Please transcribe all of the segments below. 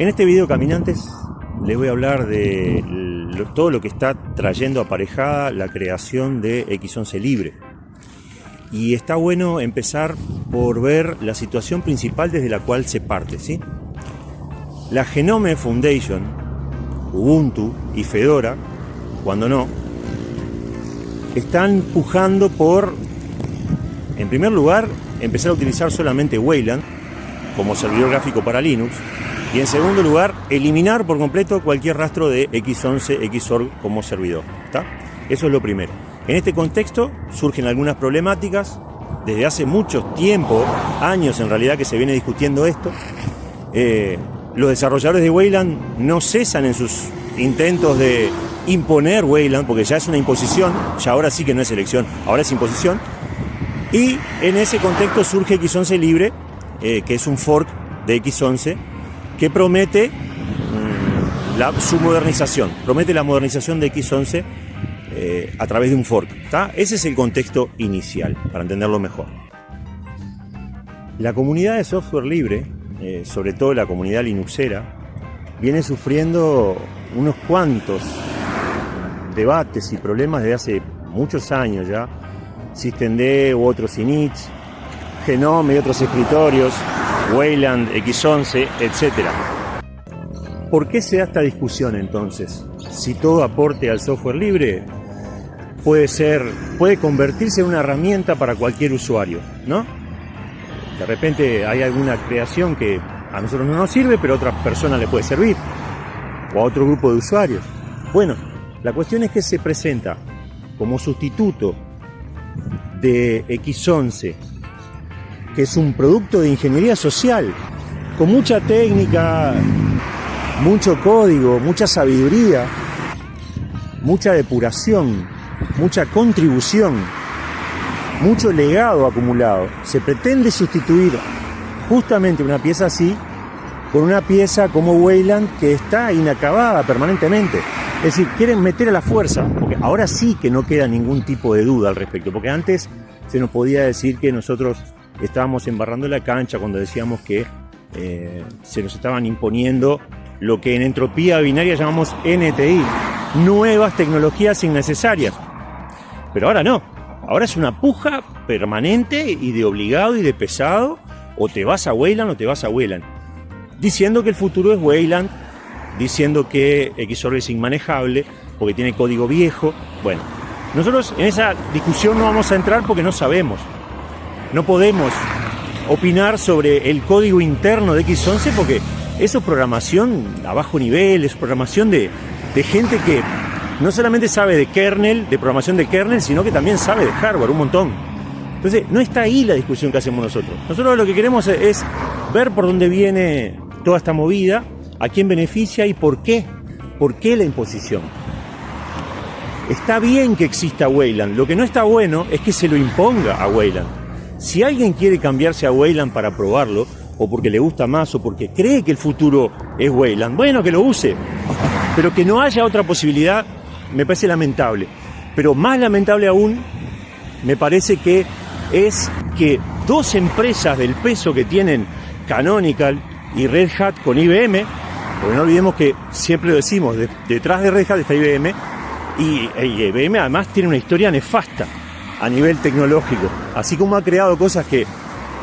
En este video, caminantes, les voy a hablar de todo lo que está trayendo aparejada la creación de X11 Libre. Y está bueno empezar por ver la situación principal desde la cual se parte, ¿sí? La Genome Foundation, Ubuntu y Fedora, cuando no, están pujando por, en primer lugar, empezar a utilizar solamente Wayland como servidor gráfico para Linux, y en segundo lugar, eliminar por completo cualquier rastro de X11, Xorg como servidor, ¿está? Eso es lo primero. En este contexto surgen algunas problemáticas. Desde hace mucho tiempo, años en realidad, que se viene discutiendo esto. Los desarrolladores de Wayland no cesan en sus intentos de imponer Wayland, porque ya es una imposición, ya ahora sí que no es elección, ahora es imposición. Y en ese contexto surge X11 Libre, que es un fork de X11, que promete su modernización, promete la modernización de X11 a través de un fork, ¿tá? Ese es el contexto inicial, para entenderlo mejor. La comunidad de software libre, sobre todo la comunidad linuxera, viene sufriendo unos cuantos debates y problemas desde hace muchos años ya. Systemd u otros init, Genome y otros escritorios, Wayland, X11, etc. ¿Por qué se da esta discusión entonces? Si todo aporte al software libre puede convertirse en una herramienta para cualquier usuario, ¿no? De repente hay alguna creación que a nosotros no nos sirve, pero a otra persona le puede servir, o a otro grupo de usuarios. Bueno, la cuestión es que se presenta como sustituto de X11, que es un producto de ingeniería social, con mucha técnica, mucho código, mucha sabiduría, mucha depuración, mucha contribución, mucho legado acumulado. Se pretende sustituir justamente una pieza así con una pieza como Wayland que está inacabada permanentemente. Es decir, quieren meter a la fuerza, porque ahora sí que no queda ningún tipo de duda al respecto, porque antes se nos podía decir que nosotros estábamos embarrando la cancha cuando decíamos que se nos estaban imponiendo lo que en entropía binaria llamamos NTI, nuevas tecnologías innecesarias. Pero ahora no, ahora es una puja permanente y de obligado y de pesado, o te vas a Wayland o te vas a Wayland, diciendo que el futuro es Wayland, diciendo que Xorg es inmanejable porque tiene código viejo. Bueno, nosotros en esa discusión no vamos a entrar porque no sabemos. No podemos opinar sobre el código interno de X11 porque eso es programación a bajo nivel, es programación de gente que no solamente sabe de kernel, de programación de kernel, sino que también sabe de hardware, un montón. Entonces, no está ahí la discusión que hacemos nosotros. Nosotros lo que queremos es ver por dónde viene toda esta movida, a quién beneficia y por qué. ¿Por qué la imposición? Está bien que exista Wayland, lo que no está bueno es que se lo imponga a Wayland. Si alguien quiere cambiarse a Wayland para probarlo, o porque le gusta más, o porque cree que el futuro es Wayland, bueno, que lo use. Pero que no haya otra posibilidad me parece lamentable. Pero más lamentable aún me parece que es que dos empresas del peso que tienen Canonical y Red Hat con IBM, porque no olvidemos que siempre lo decimos, detrás de Red Hat está IBM, y IBM además tiene una historia nefasta a nivel tecnológico. Así como ha creado cosas que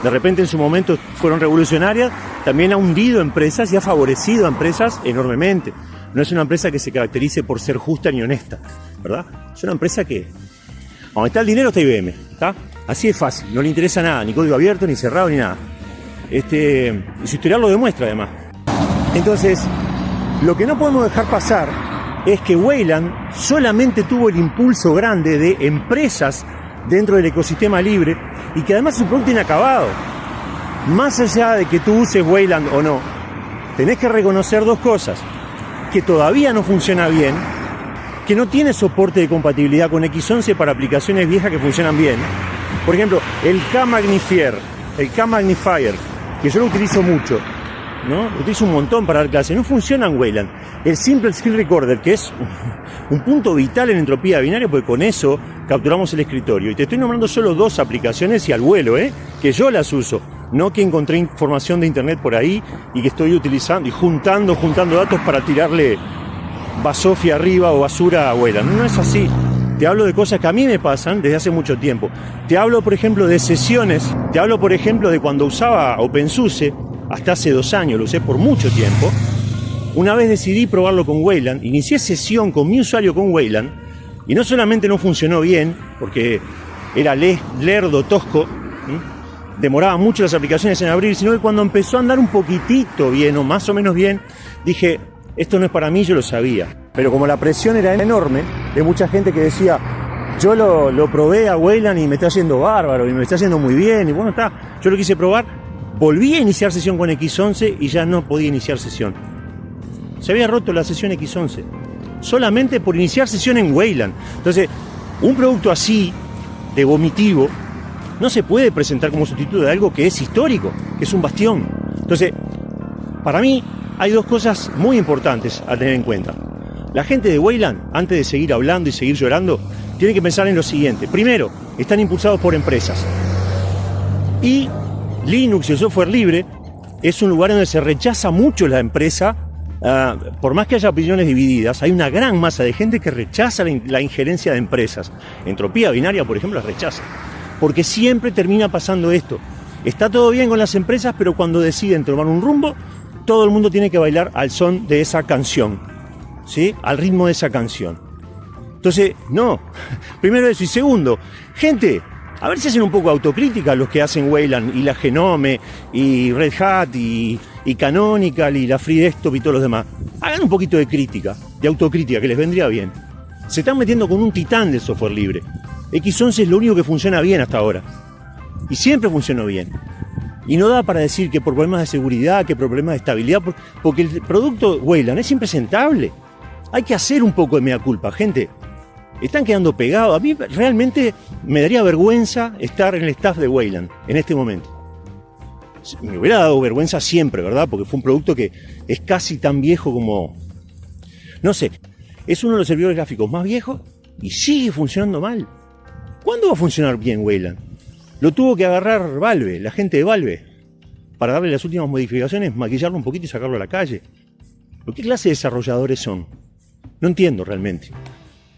de repente en su momento fueron revolucionarias, también ha hundido empresas y ha favorecido a empresas enormemente. No es una empresa que se caracterice por ser justa ni honesta, ¿verdad? Es una empresa que, donde está el dinero está IBM, ¿está? Así es fácil, no le interesa nada, ni código abierto, ni cerrado, ni nada. Y su historial lo demuestra además. Entonces, lo que no podemos dejar pasar es que Wayland solamente tuvo el impulso grande de empresas dentro del ecosistema libre y que además es un producto inacabado. Más allá de que tú uses Wayland o no, tenés que reconocer dos cosas: que todavía no funciona bien, que no tiene soporte de compatibilidad con X11 para aplicaciones viejas que funcionan bien. Por ejemplo, el K-Magnifier, que yo lo utilizo mucho, ¿no? Lo utilizo un montón para dar clases, no funciona en Wayland. El Simple Screen Recorder, que es un punto vital en entropía binaria, porque con eso capturamos el escritorio. Y te estoy nombrando solo dos aplicaciones y al vuelo, que yo las uso. No que encontré información de internet por ahí y que estoy utilizando y juntando datos para tirarle basofia arriba o basura a Wayland. No es así. Te hablo de cosas que a mí me pasan desde hace mucho tiempo. Te hablo, por ejemplo, de sesiones. Te hablo, por ejemplo, de cuando usaba OpenSUSE, hasta hace 2 años, lo usé por mucho tiempo. Una vez decidí probarlo con Wayland, inicié sesión con mi usuario con Wayland, y no solamente no funcionó bien, porque era lerdo, tosco, demoraba mucho las aplicaciones en abrir, sino que cuando empezó a andar un poquitito bien, o más o menos bien, dije, esto no es para mí, yo lo sabía. Pero como la presión era enorme, de mucha gente que decía, yo lo probé a Wayland y me está yendo bárbaro, y me está yendo muy bien, y bueno, está, yo lo quise probar, volví a iniciar sesión con X11 y ya no podía iniciar sesión. Se había roto la sesión X11, solamente por iniciar sesión en Wayland. Entonces, un producto así, de vomitivo, no se puede presentar como sustituto de algo que es histórico, que es un bastión. Entonces, para mí, hay 2 cosas muy importantes a tener en cuenta. La gente de Wayland, antes de seguir hablando y seguir llorando, tiene que pensar en lo siguiente. Primero, están impulsados por empresas. Y Linux y el software libre es un lugar donde se rechaza mucho la empresa. Por más que haya opiniones divididas, hay una gran masa de gente que rechaza la injerencia de empresas. Entropía Binaria, por ejemplo, la rechaza. Porque siempre termina pasando esto. Está todo bien con las empresas, pero cuando deciden tomar un rumbo, todo el mundo tiene que bailar al son de esa canción, ¿sí? Al ritmo de esa canción. Entonces, no. Primero eso. Y segundo, gente, a ver si hacen un poco de autocrítica los que hacen Wayland y la Genome y Red Hat y Canonical y la Free Desktop y todos los demás. Hagan un poquito de crítica, de autocrítica, que les vendría bien. Se están metiendo con un titán del software libre. X11 es lo único que funciona bien hasta ahora. Y siempre funcionó bien. Y no da para decir que por problemas de seguridad, que por problemas de estabilidad, porque el producto Wayland es impresentable. Hay que hacer un poco de mea culpa, gente. Están quedando pegados. A mí realmente me daría vergüenza estar en el staff de Wayland en este momento. Me hubiera dado vergüenza siempre, ¿verdad? Porque fue un producto que es casi tan viejo como... No sé, es uno de los servidores gráficos más viejos y sigue funcionando mal. ¿Cuándo va a funcionar bien Wayland? Lo tuvo que agarrar Valve, la gente de Valve, para darle las últimas modificaciones, maquillarlo un poquito y sacarlo a la calle. ¿Pero qué clase de desarrolladores son? No entiendo realmente.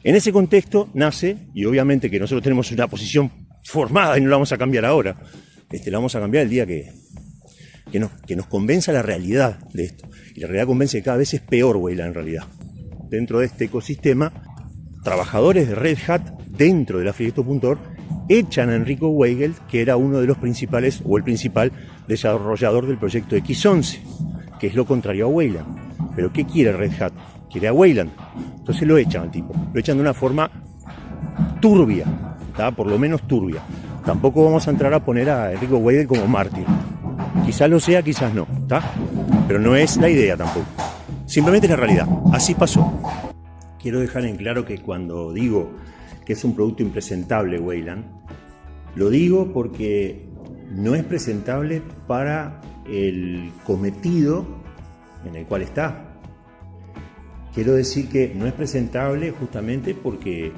En ese contexto nace, y obviamente que nosotros tenemos una posición formada y no la vamos a cambiar ahora, la vamos a cambiar el día que nos convenza la realidad de esto. Y la realidad convence que cada vez es peor Wayland en realidad. Dentro de este ecosistema, trabajadores de Red Hat dentro de la FreeDesktop.org echan a Enrico Weigel, que era uno de los principales, o el principal desarrollador del proyecto X11, que es lo contrario a Wayland. Pero ¿qué quiere Red Hat? Quiere a Wayland. Entonces lo echan al tipo. Lo echan de una forma turbia, ¿tá? Por lo menos turbia. Tampoco vamos a entrar a poner a Enrico Weigel como mártir. Quizás lo sea, quizás no, ¿tá? Pero no es la idea tampoco. Simplemente es la realidad. Así pasó. Quiero dejar en claro que cuando digo que es un producto impresentable Wayland, lo digo porque no es presentable para el cometido en el cual está. Quiero decir que no es presentable justamente porque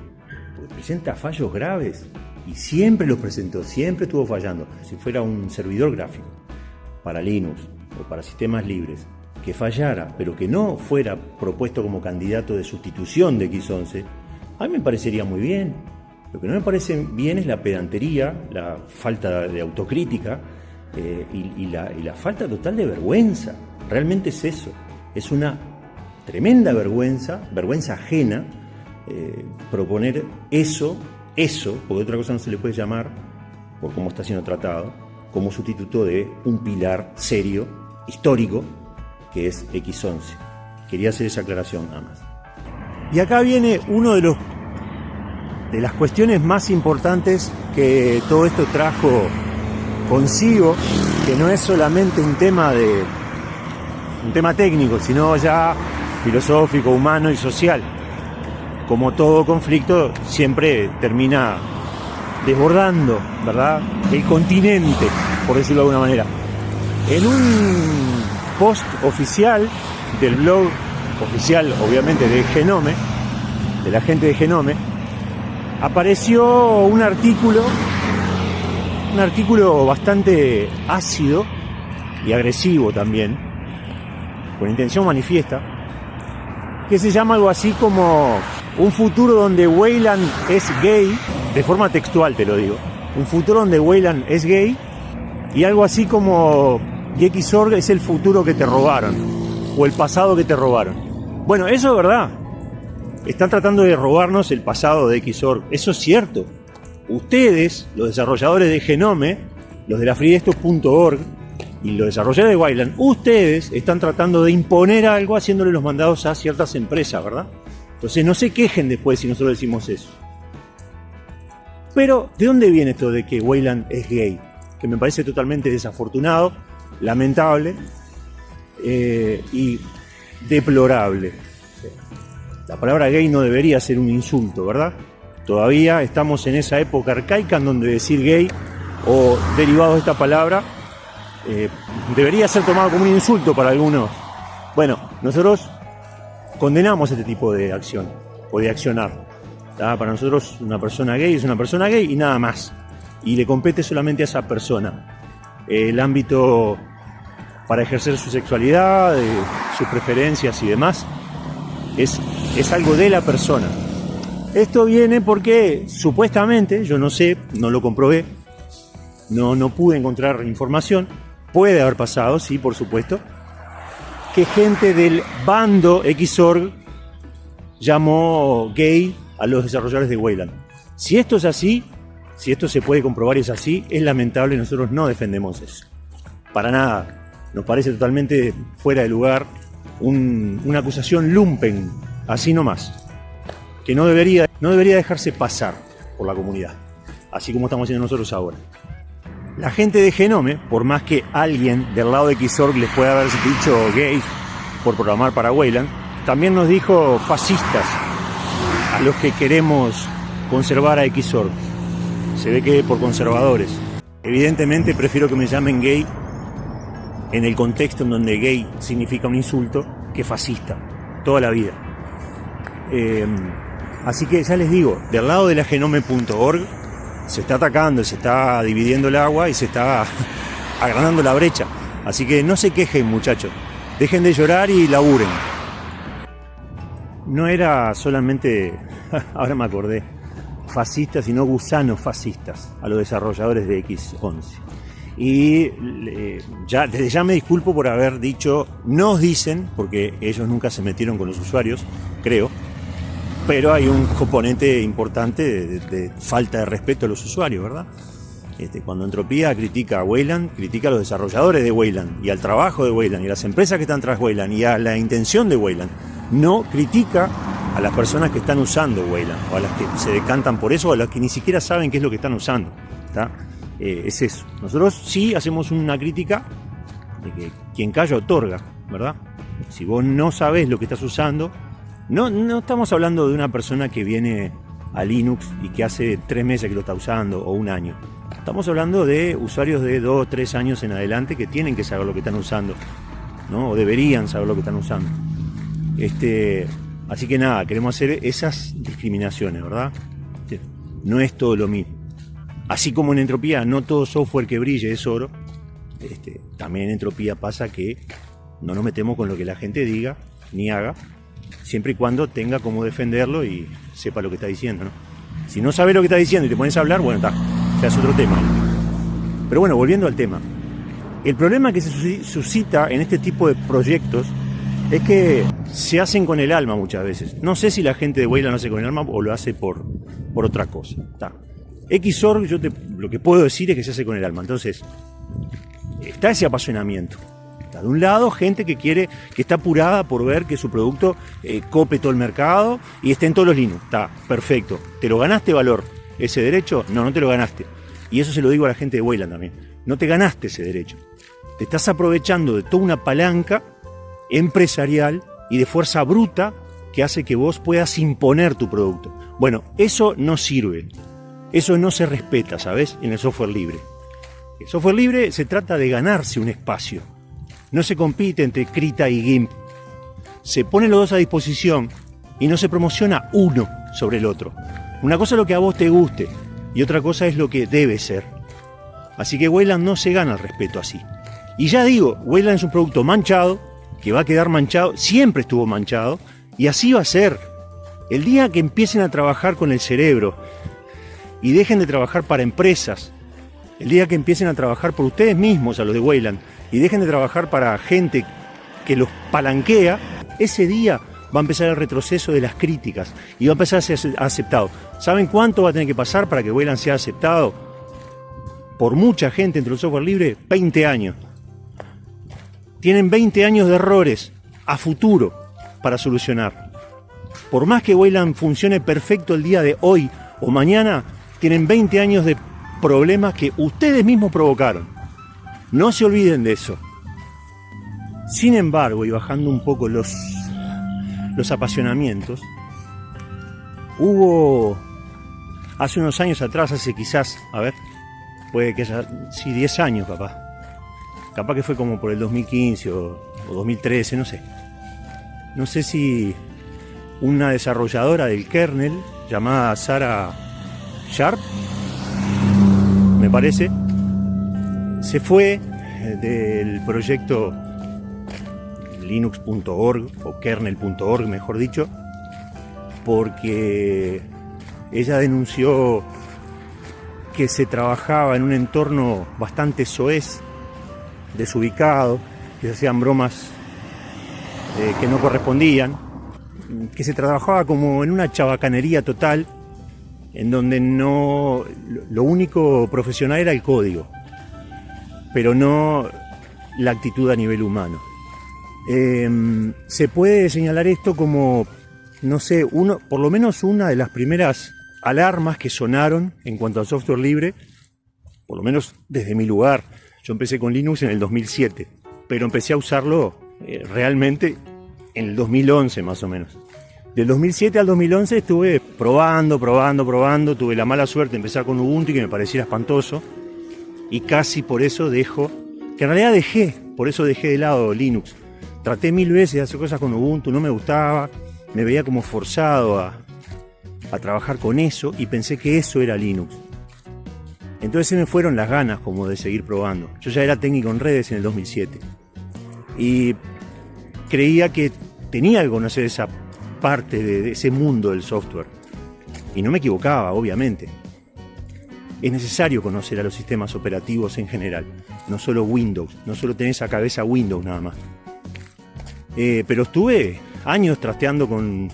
presenta fallos graves y siempre los presentó, siempre estuvo fallando. Si fuera un servidor gráfico para Linux o para sistemas libres que fallara, pero que no fuera propuesto como candidato de sustitución de X11, a mí me parecería muy bien. Lo que no me parece bien es la pedantería, la falta de autocrítica y la falta total de vergüenza. Realmente es eso. Es una tremenda vergüenza ajena, proponer eso, porque otra cosa no se le puede llamar, por cómo está siendo tratado, como sustituto de un pilar serio, histórico, que es X11. Quería hacer esa aclaración nada más. Y acá viene uno de las cuestiones más importantes que todo esto trajo consigo, que no es solamente un tema técnico, sino ya filosófico, humano y social. Como todo conflicto, siempre termina desbordando, ¿verdad?, el continente, por decirlo de alguna manera. En un post oficial del blog oficial, obviamente, de Genome, de la gente de Genome, apareció un artículo un artículo bastante ácido y agresivo también, con intención manifiesta, que se llama algo así como un futuro donde Wayland es gay, de forma textual te lo digo, un futuro donde Wayland es gay, y algo así como Xorg es el futuro que te robaron, o el pasado que te robaron. Bueno, eso es verdad. Están tratando de robarnos el pasado de Xorg, eso es cierto. Ustedes, los desarrolladores de Genome, los de la freedesktop.org y los desarrolladores de Wayland, ustedes están tratando de imponer algo haciéndole los mandados a ciertas empresas, ¿verdad? Entonces no se quejen después si nosotros decimos eso. Pero, ¿de dónde viene esto de que Wayland es gay? Que me parece totalmente desafortunado, lamentable y deplorable. La palabra gay no debería ser un insulto, ¿verdad? Todavía estamos en esa época arcaica en donde decir gay o derivado de esta palabra debería ser tomado como un insulto para algunos. Bueno, nosotros condenamos este tipo de acción o de accionar. Para nosotros una persona gay es una persona gay y nada más. Y le compete solamente a esa persona. El ámbito para ejercer su sexualidad, sus preferencias y demás, es algo de la persona. Esto viene porque supuestamente, yo no sé, no lo comprobé, no pude encontrar información, puede haber pasado, sí, por supuesto, que gente del bando Xorg llamó gay a los desarrolladores de Wayland. Si esto es así, si esto se puede comprobar y es así, es lamentable, nosotros no defendemos eso. Para nada, nos parece totalmente fuera de lugar una acusación lumpen, así nomás, que no debería dejarse pasar por la comunidad, así como estamos haciendo nosotros ahora. La gente de Genome, por más que alguien del lado de Xorg les pueda haber dicho gays por programar para Wayland, también nos dijo fascistas a los que queremos conservar a Xorg. Se ve que por conservadores. Evidentemente prefiero que me llamen gay en el contexto en donde gay significa un insulto que fascista, toda la vida. Así que ya les digo, del lado de la genome.org se está atacando, se está dividiendo el agua y se está agrandando la brecha. Así que no se quejen, muchachos, dejen de llorar y laburen. No era solamente, ahora me acordé, fascistas, sino gusanos fascistas a los desarrolladores de X11. Y desde ya me disculpo por haber dicho, nos dicen, porque ellos nunca se metieron con los usuarios, creo, pero hay un componente importante de falta de respeto a los usuarios, ¿verdad? Cuando Entropía critica a Wayland, critica a los desarrolladores de Wayland y al trabajo de Wayland y a las empresas que están tras Wayland y a la intención de Wayland. No critica a las personas que están usando Wayland o a las que se decantan por eso o a las que ni siquiera saben qué es lo que están usando, ¿está? Es eso. Nosotros sí hacemos una crítica de que quien calla otorga, ¿verdad? Si vos no sabés lo que estás usando, no estamos hablando de una persona que viene a Linux y que hace 3 meses que lo está usando o un año. Estamos hablando de usuarios de 2 o 3 años en adelante que tienen que saber lo que están usando, ¿no? O deberían saber lo que están usando. Así que nada, queremos hacer esas discriminaciones, ¿verdad? No es todo lo mismo. Así como en Entropía no todo software que brille es oro, también en Entropía pasa que no nos metemos con lo que la gente diga ni haga, siempre y cuando tenga cómo defenderlo y sepa lo que está diciendo, ¿no? Si no sabes lo que está diciendo y te pones a hablar, bueno, ya es otro tema. Pero bueno, volviendo al tema. El problema que se suscita en este tipo de proyectos es que se hacen con el alma muchas veces. No sé si la gente de Wayland lo hace con el alma o lo hace por otra cosa. Xorg, lo que puedo decir es que se hace con el alma. Entonces, está ese apasionamiento. De un lado, gente que está apurada por ver que su producto cope todo el mercado y esté en todos los Linux. Está perfecto. ¿Te lo ganaste, valor? ¿Ese derecho? No te lo ganaste. Y eso se lo digo a la gente de Wayland también. No te ganaste ese derecho. Te estás aprovechando de toda una palanca empresarial y de fuerza bruta que hace que vos puedas imponer tu producto. Bueno, eso no sirve. Eso no se respeta, ¿sabes? En el software libre. El software libre se trata de ganarse un espacio. No se compite entre Krita y GIMP. Se ponen los dos a disposición y no se promociona uno sobre el otro. Una cosa es lo que a vos te guste y otra cosa es lo que debe ser. Así que Wayland no se gana el respeto así. Y ya digo, Wayland es un producto manchado, que va a quedar manchado, siempre estuvo manchado, y así va a ser. El día que empiecen a trabajar con el cerebro y dejen de trabajar para empresas, el día que empiecen a trabajar por ustedes mismos, a los de Wayland, y dejen de trabajar para gente que los palanquea, ese día va a empezar el retroceso de las críticas y va a empezar a ser aceptado. ¿Saben cuánto va a tener que pasar para que Wayland sea aceptado? Por mucha gente entre el software libre, 20 años. Tienen 20 años de errores a futuro para solucionar. Por más que Wayland funcione perfecto el día de hoy o mañana, tienen 20 años de problemas que ustedes mismos provocaron. No se olviden de eso. Sin embargo, y bajando un poco los apasionamientos, hubo hace unos años atrás, hace quizás, puede que haya, sí, 10 años capaz que fue como por el 2015 o 2013, no sé. No sé si una desarrolladora del kernel llamada Sarah Sharp, me parece, se fue del proyecto linux.org o kernel.org, mejor dicho, porque ella denunció que se trabajaba en un entorno bastante soez, desubicado, que se hacían bromas que no correspondían, que se trabajaba como en una chabacanería total, en donde no, lo único profesional era el código, pero no la actitud a nivel humano. Se puede señalar esto como, no sé, por lo menos una de las primeras alarmas que sonaron en cuanto al software libre, por lo menos desde mi lugar. Yo empecé con Linux en el 2007, pero empecé a usarlo realmente en el 2011 más o menos. Del 2007 al 2011 estuve probando, tuve la mala suerte de empezar con Ubuntu y que me pareciera espantoso, y casi por eso por eso dejé de lado Linux. Traté 1000 veces de hacer cosas con Ubuntu, no me gustaba, me veía como forzado a trabajar con eso y pensé que eso era Linux. Entonces se me fueron las ganas como de seguir probando. Yo ya era técnico en redes en el 2007 y creía que tenía que conocer esa parte de ese mundo del software. Y no me equivocaba, obviamente. Es necesario conocer a los sistemas operativos en general, no solo Windows, no solo tener esa cabeza Windows nada más. Pero estuve años trasteando con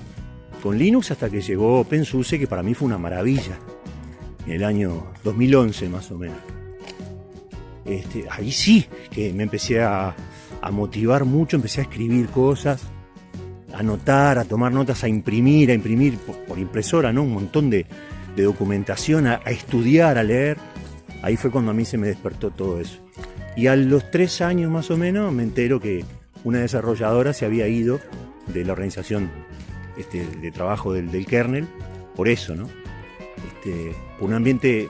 Linux hasta que llegó OpenSUSE, que para mí fue una maravilla, en el año 2011 más o menos. Ahí sí que me empecé a motivar mucho, empecé a escribir cosas, a anotar, a tomar notas, a imprimir por impresora, ¿no? Un montón de documentación, a estudiar, a leer. Ahí fue cuando a mí se me despertó todo eso. Y a los 3 años más o menos me entero que una desarrolladora se había ido de la organización de trabajo del kernel, por eso, ¿no? Por un ambiente,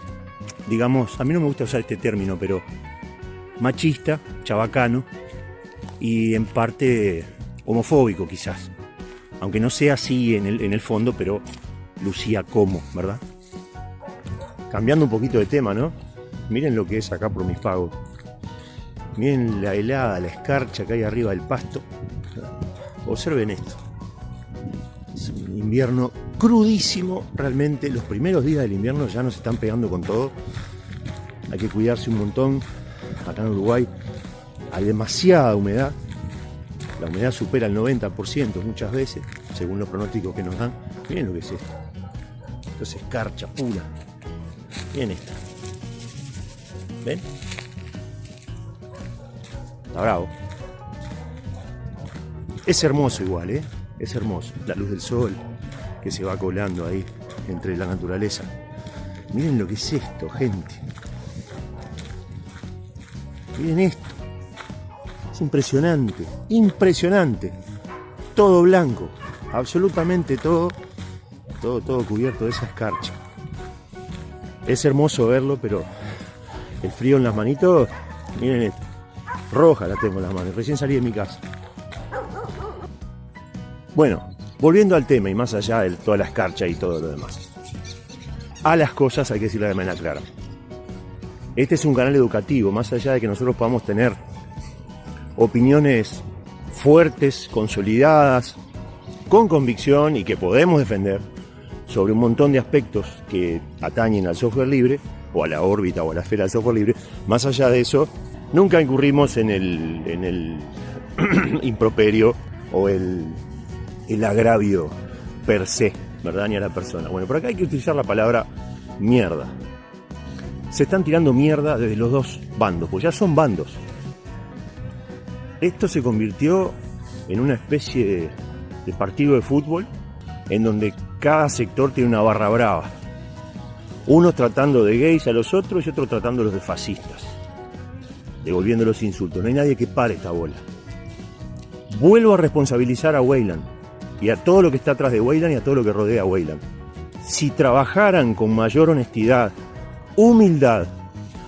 digamos, a mí no me gusta usar este término, pero machista, chabacano y en parte homofóbico quizás, aunque no sea así en el fondo, pero lucía como, ¿verdad? Cambiando un poquito de tema, ¿no? Miren lo que es acá por mis pagos. Miren la helada, la escarcha que hay arriba del pasto. Observen esto. Es un invierno crudísimo, realmente. Los primeros días del invierno ya nos están pegando con todo. Hay que cuidarse un montón. Acá en Uruguay hay demasiada humedad. La humedad supera el 90% muchas veces, según los pronósticos que nos dan. Miren lo que es esto. Esto es escarcha pura. Miren esta. ¿Ven? Está bravo. Es hermoso igual, ¿eh? Es hermoso. La luz del sol que se va colando ahí entre la naturaleza. Miren lo que es esto, gente. Miren esto. Es impresionante. Impresionante. Todo blanco. Absolutamente todo. Todo cubierto de esa escarcha. Es hermoso verlo, pero el frío en las manitos, miren esto. Roja la tengo en las manos, recién salí de mi casa. Bueno, volviendo al tema y más allá de toda la escarcha y todo lo demás. A las cosas hay que decirlo de manera clara. Este es un canal educativo, más allá de que nosotros podamos tener opiniones fuertes, consolidadas, con convicción y que podemos defender sobre un montón de aspectos que atañen al software libre o a la órbita o a la esfera del software libre. Más allá de eso, nunca incurrimos en el improperio o el agravio per se, ¿verdad? Ni a la persona. Bueno, por acá hay que utilizar la palabra mierda. Se están tirando mierda desde los dos bandos, pues ya son bandos. Esto se convirtió en una especie de partido de fútbol en donde cada sector tiene una barra brava. Unos tratando de gays a los otros y otros tratándolos de fascistas, devolviendo los insultos. No hay nadie que pare esta bola. Vuelvo a responsabilizar a Wayland y a todo lo que está atrás de Wayland y a todo lo que rodea a Wayland. Si trabajaran con mayor honestidad, humildad,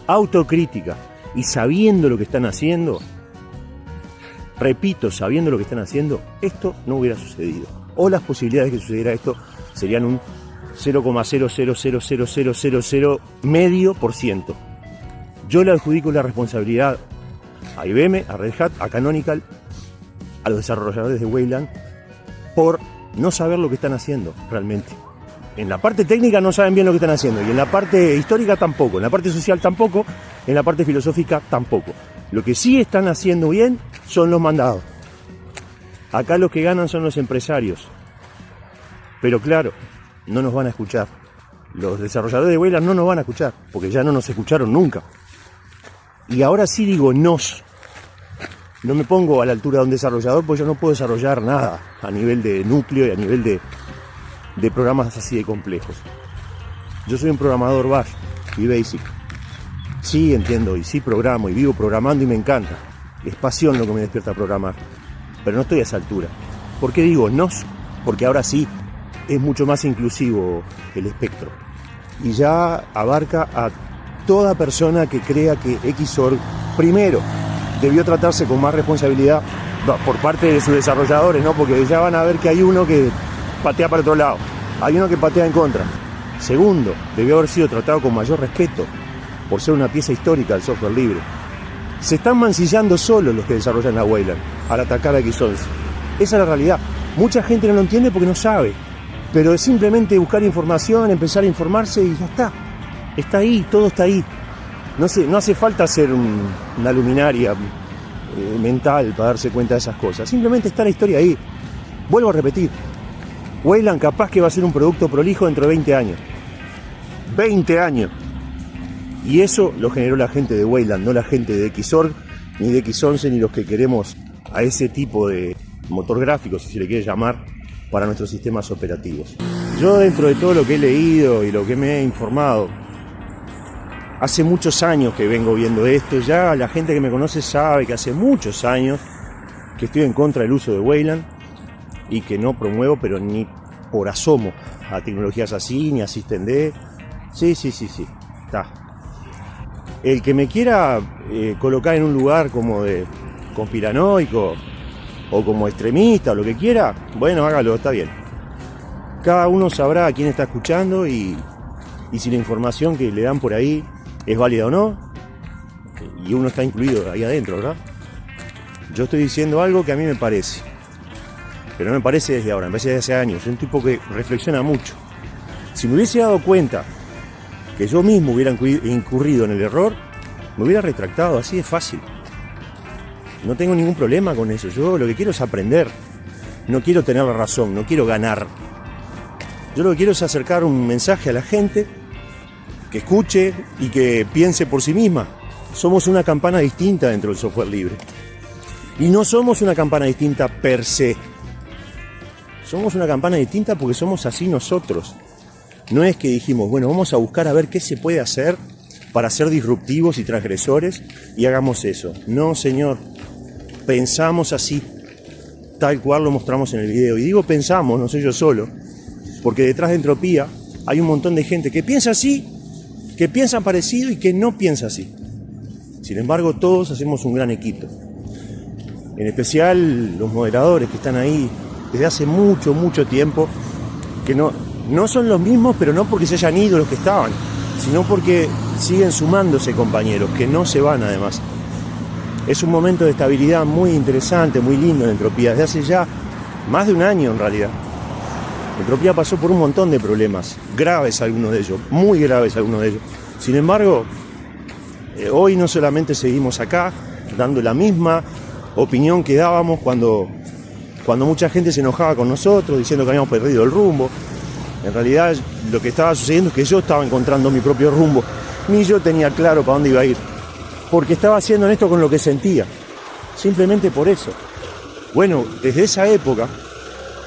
autocrítica y sabiendo lo que están haciendo, repito, sabiendo lo que están haciendo, esto no hubiera sucedido. O las posibilidades de que sucediera esto serían un 0,0000000 medio por ciento. Yo le adjudico la responsabilidad a IBM, a Red Hat, a Canonical, a los desarrolladores de Wayland, por no saber lo que están haciendo realmente. En la parte técnica no saben bien lo que están haciendo, y en la parte histórica tampoco, en la parte social tampoco, en la parte filosófica tampoco. Lo que sí están haciendo bien son los mandados. Acá los que ganan son los empresarios. Pero claro, no nos van a escuchar. Los desarrolladores de Wayland no nos van a escuchar, porque ya no nos escucharon nunca. Y ahora sí digo nos. No me pongo a la altura de un desarrollador, porque yo no puedo desarrollar nada a nivel de núcleo y a nivel de programas así de complejos. Yo soy un programador Bash y Basic. Sí entiendo y sí programo y vivo programando y me encanta. Es pasión lo que me despierta a programar. Pero no estoy a esa altura. ¿Por qué digo nos? Porque ahora sí es mucho más inclusivo el espectro. Y ya abarca a toda persona que crea que Xorg primero debió tratarse con más responsabilidad por parte de sus desarrolladores, ¿no? Porque ya van a ver que hay uno que patea para otro lado, hay uno que patea en contra. Segundo, debió haber sido tratado con mayor respeto por ser una pieza histórica del software libre. Se están mancillando solos los que desarrollan la Wayland al atacar a Xorg. Esa es la realidad. Mucha gente no lo entiende porque no sabe, pero es simplemente buscar información, empezar a informarse y ya está. Está ahí, todo está ahí. No hace falta ser una luminaria mental para darse cuenta de esas cosas. Simplemente está la historia ahí. Vuelvo a repetir. Wayland capaz que va a ser un producto prolijo dentro de 20 años. 20 años. Y eso lo generó la gente de Wayland, no la gente de Xorg, ni de X11, ni los que queremos a ese tipo de motor gráfico, si se le quiere llamar, para nuestros sistemas operativos. Yo, dentro de todo lo que he leído y lo que me he informado, hace muchos años que vengo viendo esto. Ya la gente que me conoce sabe que hace muchos años que estoy en contra del uso de Wayland y que no promuevo, pero ni por asomo, a tecnologías así, ni a SystemD. Sí, está. El que me quiera colocar en un lugar como de conspiranoico o como extremista o lo que quiera, bueno, hágalo, está bien. Cada uno sabrá a quién está escuchando y si la información que le dan por ahí es válida o no, y uno está incluido ahí adentro, ¿verdad? Yo estoy diciendo algo que a mí me parece, pero no me parece desde ahora, me parece desde hace años. Soy un tipo que reflexiona mucho. Si me hubiese dado cuenta que yo mismo hubiera incurrido en el error, me hubiera retractado, así de fácil. No tengo ningún problema con eso. Yo lo que quiero es aprender. No quiero tener la razón, no quiero ganar. Yo lo que quiero es acercar un mensaje a la gente que escuche y que piense por sí misma. Somos una campana distinta dentro del software libre. Y no somos una campana distinta per se. Somos una campana distinta porque somos así nosotros. No es que dijimos, bueno, vamos a buscar a ver qué se puede hacer para ser disruptivos y transgresores y hagamos eso. No, señor. Pensamos así, tal cual lo mostramos en el video. Y digo pensamos, no soy yo solo, porque detrás de Entropía hay un montón de gente que piensa así, que piensa parecido y que no piensa así. Sin embargo, todos hacemos un gran equipo. En especial los moderadores que están ahí desde hace mucho tiempo, que no son los mismos, pero no porque se hayan ido los que estaban, sino porque siguen sumándose compañeros, que no se van además. Es un momento de estabilidad muy interesante, muy lindo en Entropía, desde hace ya más de un año en realidad. Entropía pasó por un montón de problemas, graves algunos de ellos, muy graves algunos de ellos. Sin embargo, hoy no solamente seguimos acá, dando la misma opinión que dábamos cuando mucha gente se enojaba con nosotros, diciendo que habíamos perdido el rumbo. En realidad lo que estaba sucediendo es que yo estaba encontrando mi propio rumbo, ni yo tenía claro para dónde iba a ir, porque estaba haciendo esto con lo que sentía, simplemente por eso. Bueno, desde esa época,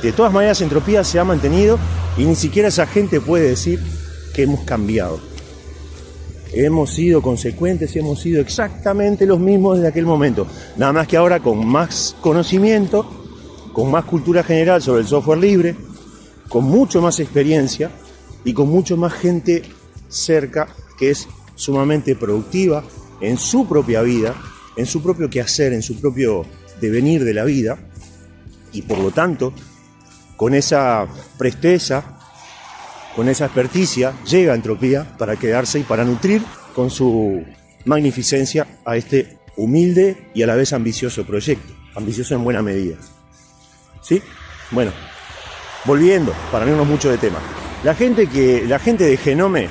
de todas maneras Entropía se ha mantenido y ni siquiera esa gente puede decir que hemos cambiado. Hemos sido consecuentes y hemos sido exactamente los mismos desde aquel momento, nada más que ahora con más conocimiento, con más cultura general sobre el software libre, con mucho más experiencia y con mucho más gente cerca que es sumamente productiva en su propia vida, en su propio quehacer, en su propio devenir de la vida, y por lo tanto, con esa presteza, con esa experticia, llega Entropía para quedarse y para nutrir con su magnificencia a este humilde y a la vez ambicioso proyecto, ambicioso en buena medida. ¿Sí? Bueno, volviendo, para no irnos mucho de tema. La gente de Genome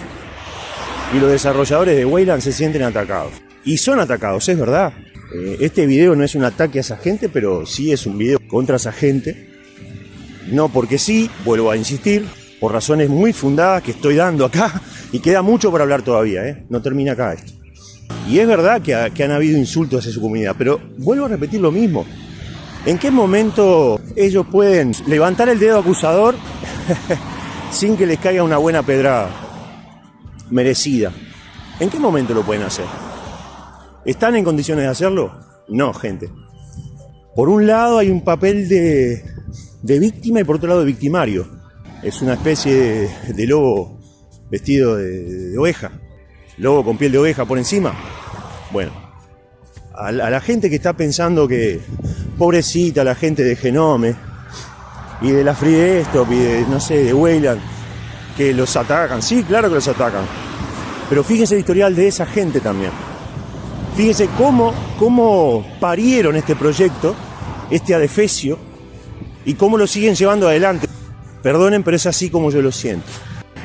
y los desarrolladores de Wayland se sienten atacados. Y son atacados, es verdad. Este video no es un ataque a esa gente, pero sí es un video contra esa gente. No porque sí, vuelvo a insistir, por razones muy fundadas que estoy dando acá, y queda mucho por hablar todavía, no termina acá esto. Y es verdad que han habido insultos hacia su comunidad, pero vuelvo a repetir lo mismo. ¿En qué momento ellos pueden levantar el dedo acusador sin que les caiga una buena pedrada merecida? ¿En qué momento lo pueden hacer? ¿Están en condiciones de hacerlo? No, gente. Por un lado hay un papel de víctima y por otro lado de victimario. Es una especie de lobo vestido de oveja. Lobo con piel de oveja por encima. Bueno, a la gente que está pensando que pobrecita la gente de Genome y de la Free Desktop y de Wayland, que los atacan. Sí, claro que los atacan. Pero fíjense el historial de esa gente también. Fíjense cómo parieron este proyecto, este adefesio, y cómo lo siguen llevando adelante. Perdonen, pero es así como yo lo siento.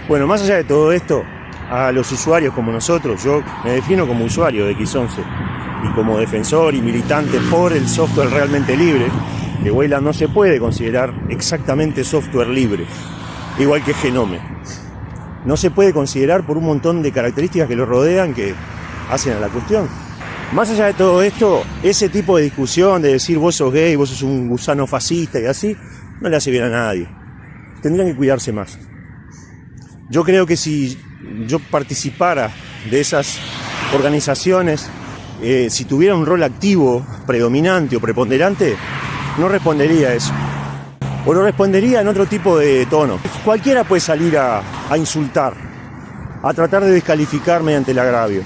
Bueno, más allá de todo esto, a los usuarios como nosotros, yo me defino como usuario de X11 y como defensor y militante por el software realmente libre, que Wayland no se puede considerar exactamente software libre, igual que Genome. No se puede considerar por un montón de características que lo rodean que hacen a la cuestión. Más allá de todo esto, ese tipo de discusión de decir vos sos gay, vos sos un gusano fascista y así, no le hace bien a nadie. Tendrían que cuidarse más. Yo creo que si yo participara de esas organizaciones, si tuviera un rol activo, predominante o preponderante, no respondería a eso. O lo respondería en otro tipo de tono. Cualquiera puede salir a insultar, a tratar de descalificar mediante el agravio.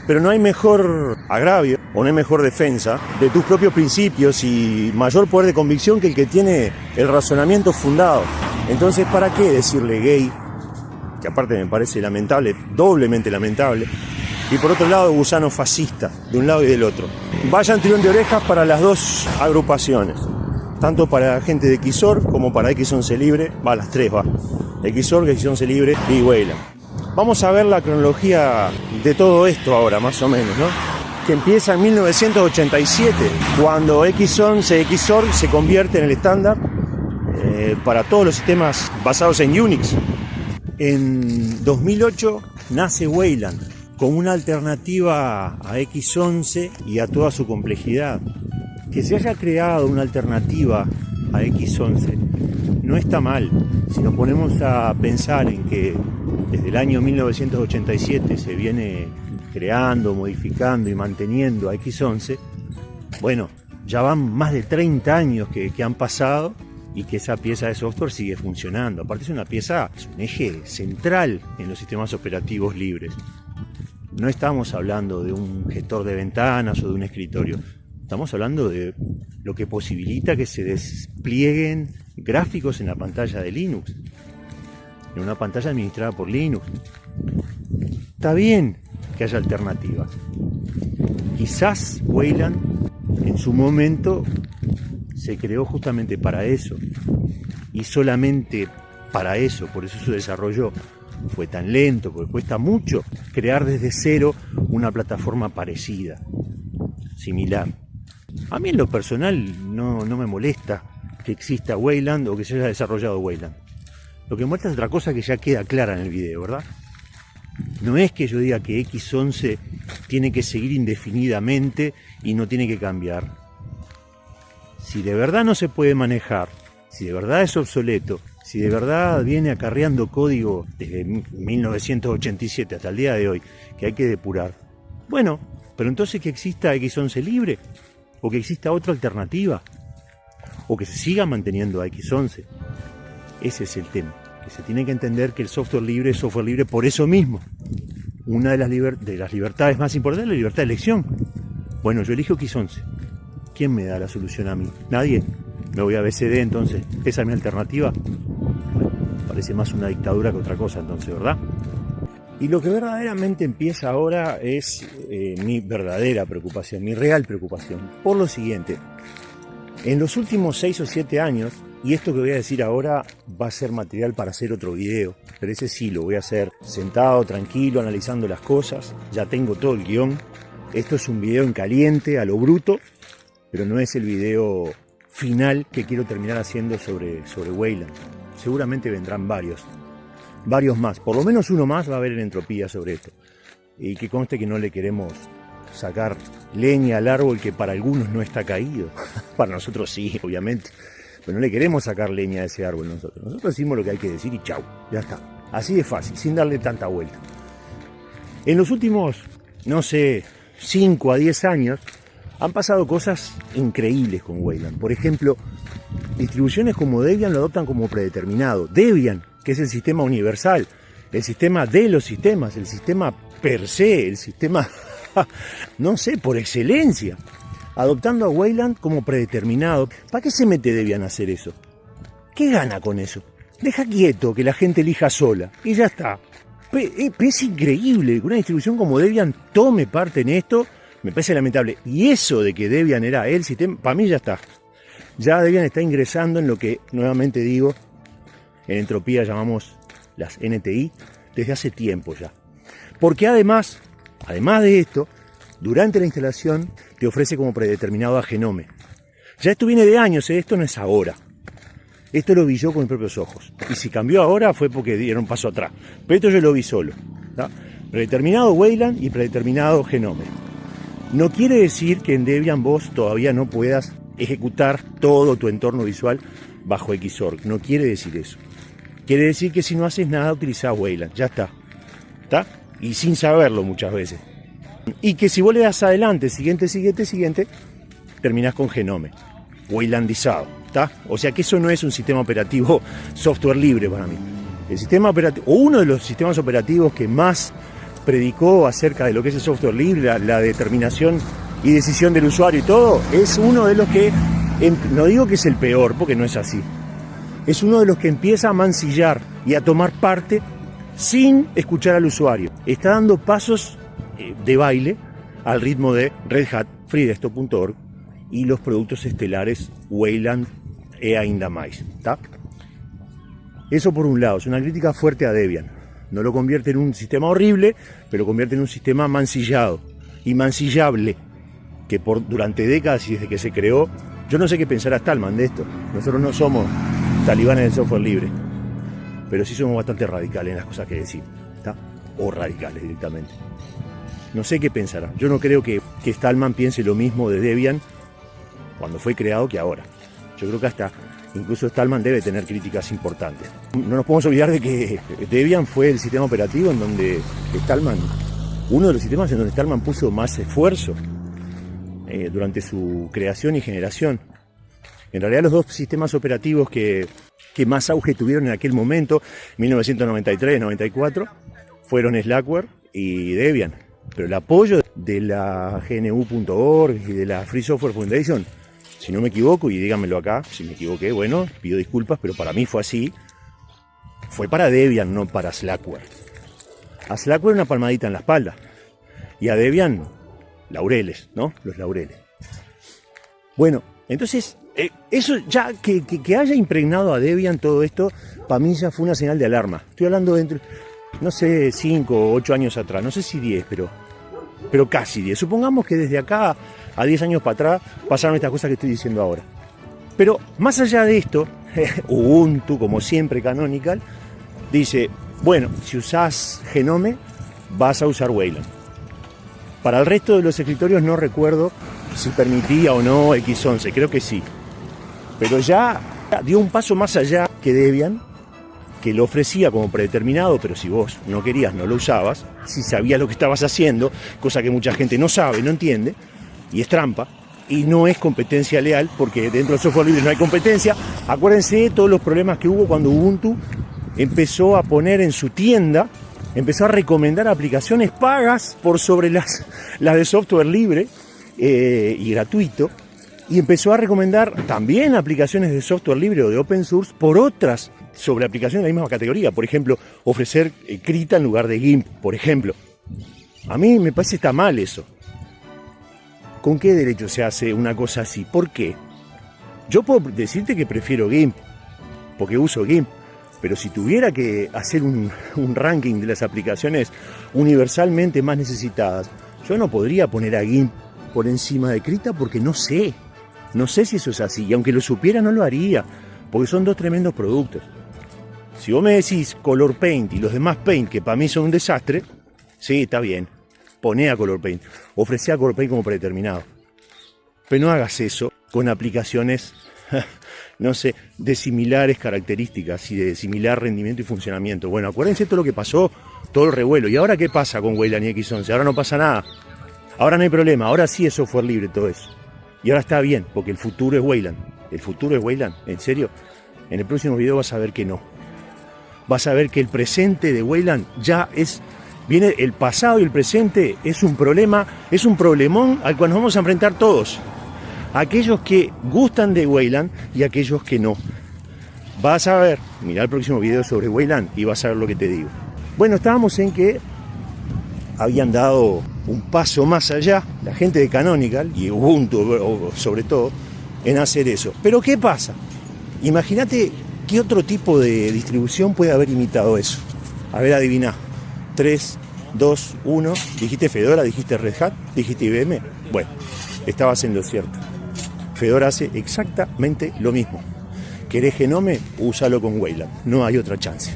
Pero no hay mejor agravio o no hay mejor defensa de tus propios principios y mayor poder de convicción que el que tiene el razonamiento fundado. Entonces, ¿para qué decirle gay? Que aparte me parece lamentable, doblemente lamentable. Y por otro lado, gusano fascista, de un lado y del otro. Vayan tirón de orejas para las dos agrupaciones. Tanto para la gente de Xorg como para X11 Libre. Va, las tres va. Xorg, X11 Libre y Wayland. Vamos a ver la cronología de todo esto ahora, más o menos, ¿no? Que empieza en 1987, cuando X11 Xorg se convierte en el estándar para todos los sistemas basados en Unix. En 2008 nace Wayland como una alternativa a X11 y a toda su complejidad. Que se haya creado una alternativa a X11 no está mal. Si nos ponemos a pensar en que desde el año 1987 se viene creando, modificando y manteniendo a X11, bueno, ya van más de 30 años que han pasado y que esa pieza de software sigue funcionando. Aparte es un eje central en los sistemas operativos libres. No estamos hablando de un gestor de ventanas o de un escritorio. Estamos hablando de lo que posibilita que se desplieguen gráficos en la pantalla de Linux, en una pantalla administrada por Linux. Está bien que haya alternativas. Quizás Wayland en su momento se creó justamente para eso. Y solamente para eso, por eso su desarrollo fue tan lento, porque cuesta mucho crear desde cero una plataforma parecida, similar. A mí en lo personal no me molesta que exista Wayland o que se haya desarrollado Wayland. Lo que muestra es otra cosa que ya queda clara en el video, ¿verdad? No es que yo diga que X11 tiene que seguir indefinidamente y no tiene que cambiar. Si de verdad no se puede manejar, si de verdad es obsoleto, si de verdad viene acarreando código desde 1987 hasta el día de hoy, que hay que depurar, bueno, pero entonces que exista X11 libre, o que exista otra alternativa, o que se siga manteniendo a X11. Ese es el tema, que se tiene que entender que el software libre es software libre por eso mismo. Una de las libertades más importantes es la libertad de elección. Bueno, yo elijo X11. ¿Quién me da la solución a mí? Nadie. Me voy a BCD entonces. ¿Esa es mi alternativa? Bueno, parece más una dictadura que otra cosa entonces, ¿verdad? Y lo que verdaderamente empieza ahora es mi verdadera preocupación, mi real preocupación. Por lo siguiente, en los últimos 6 o 7 años, y esto que voy a decir ahora va a ser material para hacer otro video, pero ese sí lo voy a hacer sentado, tranquilo, analizando las cosas. Ya tengo todo el guión. Esto es un video en caliente, a lo bruto, pero no es el video final que quiero terminar haciendo sobre Wayland. Seguramente vendrán varios más, por lo menos uno más va a haber en Entropía sobre esto. Y que conste que no le queremos sacar leña al árbol que para algunos no está caído. Para nosotros sí, obviamente. Pero no le queremos sacar leña a ese árbol nosotros. Nosotros decimos lo que hay que decir y chau, ya está. Así de fácil, sin darle tanta vuelta. En los últimos, no sé, 5 a 10 años, han pasado cosas increíbles con Wayland. Por ejemplo, distribuciones como Debian lo adoptan como predeterminado. Debian, que es el sistema universal, el sistema de los sistemas, el sistema per se, el sistema, no sé, por excelencia. Adoptando a Wayland como predeterminado. ¿Para qué se mete Debian a hacer eso? ¿Qué gana con eso? Deja quieto que la gente elija sola y ya está. Es increíble que una distribución como Debian tome parte en esto. Me parece lamentable. Y eso de que Debian era el sistema, para mí ya está. Ya Debian está ingresando en lo que, nuevamente digo, en Entropía llamamos las NTI, desde hace tiempo ya. Porque además de esto, durante la instalación te ofrece como predeterminado a Genome. Ya esto viene de años, esto no es ahora. Esto lo vi yo con mis propios ojos. Y si cambió ahora fue porque dieron paso atrás. Pero esto yo lo vi solo. ¿Tá? Predeterminado Wayland y predeterminado Genome. No quiere decir que en Debian vos todavía no puedas ejecutar todo tu entorno visual bajo Xorg. No quiere decir eso. Quiere decir que si no haces nada utilizás Wayland. Ya está. ¿Está? Y sin saberlo muchas veces. Y que si vos le das adelante, siguiente, terminás con Genome. Waylandizado. ¿Está? O sea que eso no es un sistema operativo software libre para mí. El sistema operativo, o uno de los sistemas operativos que más predicó acerca de lo que es el software libre, la determinación y decisión del usuario y todo, es uno de los que, no digo que es el peor, porque no es así, es uno de los que empieza a mancillar y a tomar parte sin escuchar al usuario. Está dando pasos de baile al ritmo de Red Hat, freedesktop.org y los productos estelares Wayland e ainda más. ¿Tá? Eso por un lado, es una crítica fuerte a Debian. No lo convierte en un sistema horrible, pero lo convierte en un sistema mancillado y mancillable, que durante décadas y desde que se creó, yo no sé qué pensará Stallman de esto. Nosotros no somos talibanes del software libre, pero sí somos bastante radicales en las cosas que decimos, ¿tá? O radicales directamente. No sé qué pensará. Yo no creo que Stallman piense lo mismo de Debian cuando fue creado que ahora. Yo creo que hasta incluso Stallman debe tener críticas importantes. No nos podemos olvidar de que Debian fue el sistema operativo en donde Stallman, uno de los sistemas en donde Stallman puso más esfuerzo durante su creación y generación. En realidad los dos sistemas operativos que más auge tuvieron en aquel momento, 1993-94, fueron Slackware y Debian. Pero el apoyo de la GNU.org y de la Free Software Foundation, si no me equivoco, y díganmelo acá, si me equivoqué, bueno, pido disculpas, pero para mí fue así, fue para Debian, no para Slackware. A Slackware una palmadita en la espalda. Y a Debian, laureles, ¿no? Los laureles. Bueno, entonces, eso ya, que haya impregnado a Debian todo esto, para mí ya fue una señal de alarma. Estoy hablando de entre, no sé, 5 o 8 años atrás, no sé si 10, pero casi 10. Supongamos que desde acá a 10 años para atrás pasaron estas cosas que estoy diciendo ahora. Pero más allá de esto, Ubuntu, como siempre Canonical, dice, bueno, si usás Genome, vas a usar Wayland. Para el resto de los escritorios no recuerdo si permitía o no X11, creo que sí. Pero ya dio un paso más allá que Debian, que lo ofrecía como predeterminado, pero si vos no querías, no lo usabas, si sabías lo que estabas haciendo, cosa que mucha gente no sabe, no entiende, y es trampa, y no es competencia leal, porque dentro del software libre no hay competencia. Acuérdense de todos los problemas que hubo cuando Ubuntu empezó a poner en su tienda, empezó a recomendar aplicaciones pagas por sobre las de software libre y gratuito, y empezó a recomendar también aplicaciones de software libre o de open source por otras sobre aplicaciones de la misma categoría. Por ejemplo, ofrecer Krita en lugar de GIMP, por ejemplo. A mí me parece que está mal eso. ¿Con qué derecho se hace una cosa así? ¿Por qué? Yo puedo decirte que prefiero GIMP, porque uso GIMP, pero si tuviera que hacer un ranking de las aplicaciones universalmente más necesitadas, yo no podría poner a GIMP por encima de Krita porque no sé si eso es así, y aunque lo supiera no lo haría, porque son dos tremendos productos. Si vos me decís Color Paint y los demás Paint, que para mí son un desastre, sí, está bien, poné a Color Paint, ofrecé a Color Paint como predeterminado. Pero no hagas eso con aplicaciones, no sé, de similares características y de similar rendimiento y funcionamiento. Bueno, acuérdense todo lo que pasó, todo el revuelo. ¿Y ahora qué pasa con Wayland y X11? Ahora no pasa nada. Ahora no hay problema, ahora sí es software libre todo eso. Y ahora está bien, porque el futuro es Wayland. ¿El futuro es Wayland? ¿En serio? En el próximo video vas a ver que no. Vas a ver que el presente de Wayland ya es... Viene el pasado y el presente, es un problema, es un problemón al cual nos vamos a enfrentar todos. Aquellos que gustan de Wayland y aquellos que no. Vas a ver, mirá el próximo video sobre Wayland y vas a ver lo que te digo. Bueno, estábamos en que habían dado un paso más allá, la gente de Canonical y Ubuntu sobre todo, en hacer eso. Pero ¿qué pasa? Imagínate qué otro tipo de distribución puede haber imitado eso. A ver, adivina. 3, 2, 1. ¿Dijiste Fedora? ¿Dijiste Red Hat? ¿Dijiste IBM? Bueno, estabas en lo cierto. Fedora hace exactamente lo mismo. ¿Querés Genome? Úsalo con Wayland. No hay otra chance.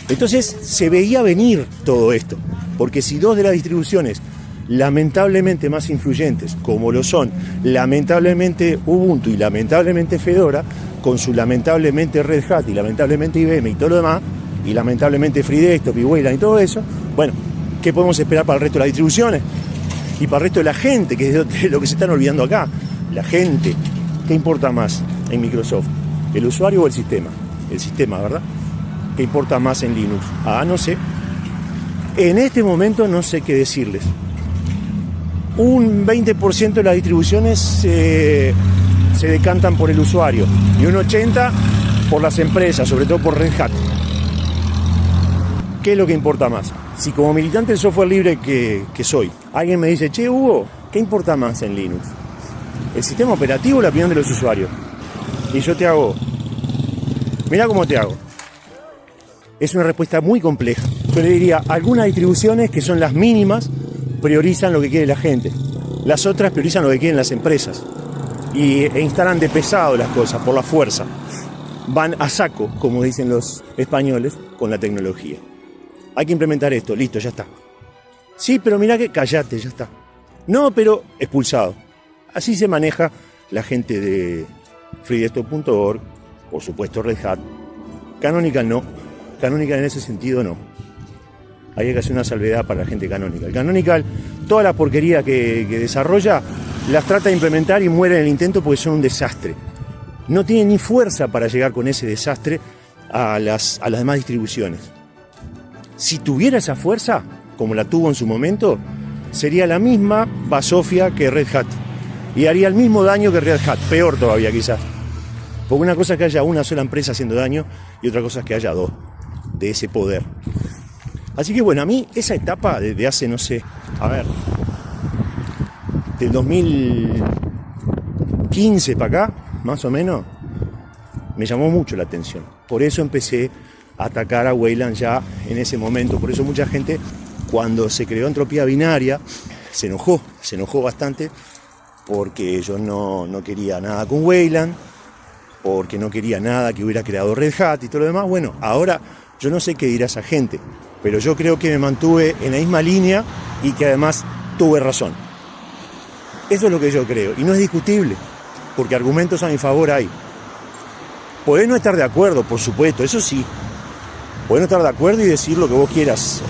Entonces se veía venir todo esto. Porque si dos de las distribuciones lamentablemente más influyentes, como lo son lamentablemente Ubuntu y lamentablemente Fedora, con su lamentablemente Red Hat y lamentablemente IBM y todo lo demás, y lamentablemente FreeDesktop y Wayland y todo eso, bueno, ¿qué podemos esperar para el resto de las distribuciones? Y para el resto de la gente, que es lo que se están olvidando acá. La gente, ¿qué importa más en Microsoft? ¿El usuario o el sistema? El sistema, ¿verdad? ¿Qué importa más en Linux? Ah, no sé. En este momento no sé qué decirles. Un 20% de las distribuciones se decantan por el usuario y un 80% por las empresas, sobre todo por Red Hat. ¿Qué es lo que importa más? Si como militante del software libre que soy, alguien me dice, che, Hugo, ¿qué importa más en Linux? ¿El sistema operativo o la opinión de los usuarios? Y yo te hago, mirá cómo te hago. Es una respuesta muy compleja. Yo le diría, algunas distribuciones que son las mínimas priorizan lo que quiere la gente. Las otras priorizan lo que quieren las empresas. E instalan de pesado las cosas, por la fuerza. Van a saco, como dicen los españoles, con la tecnología. Hay que implementar esto, listo, ya está. Sí, pero mirá que callate, ya está. No, pero expulsado. Así se maneja la gente de freedesktop.org, por supuesto Red Hat. Canonical no. Canonical en ese sentido no. Hay que hacer una salvedad para la gente Canonical. Canonical, toda la porquería que desarrolla, las trata de implementar y muere en el intento porque son un desastre. No tiene ni fuerza para llegar con ese desastre a las demás distribuciones. Si tuviera esa fuerza, como la tuvo en su momento, sería la misma basofia que Red Hat. Y haría el mismo daño que Red Hat, peor todavía quizás. Porque una cosa es que haya una sola empresa haciendo daño y otra cosa es que haya dos de ese poder. Así que bueno, a mí esa etapa desde hace, no sé, a ver, del 2015 para acá, más o menos, me llamó mucho la atención. Por eso empecé a atacar a Wayland ya en ese momento. Por eso mucha gente, cuando se creó Entropía Binaria, se enojó bastante, porque yo no quería nada con Wayland, porque no quería nada que hubiera creado Red Hat y todo lo demás. Bueno, ahora yo no sé qué dirá esa gente, pero yo creo que me mantuve en la misma línea y que además tuve razón. Eso es lo que yo creo, y no es discutible, porque argumentos a mi favor hay. Podés no estar de acuerdo, por supuesto, eso sí. Podés no estar de acuerdo y decir lo que vos quieras,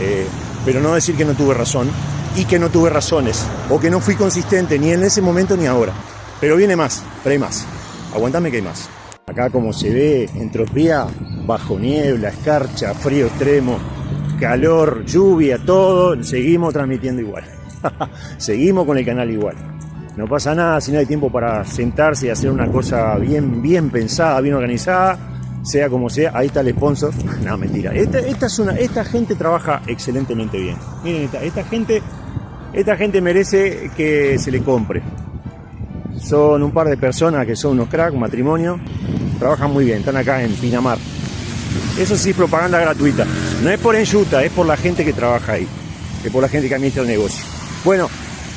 pero no decir que no tuve razón y que no tuve razones, o que no fui consistente ni en ese momento ni ahora. Pero viene más, pero hay más. Aguantame que hay más. Acá, como se ve, Entropía, bajo niebla, escarcha, frío extremo, calor, lluvia, todo, seguimos transmitiendo igual. Seguimos con el canal igual. No pasa nada si no hay tiempo para sentarse y hacer una cosa bien pensada, bien organizada, sea como sea. Ahí está el sponsor. No, mentira. Esta gente trabaja excelentemente bien. Miren, esta gente merece que se le compre. Son un par de personas que son unos cracks, un matrimonio. Trabajan muy bien, están acá en Pinamar. Eso sí, propaganda gratuita. No es por enjuta, es por la gente que trabaja ahí. Es por la gente que administra el negocio. Bueno,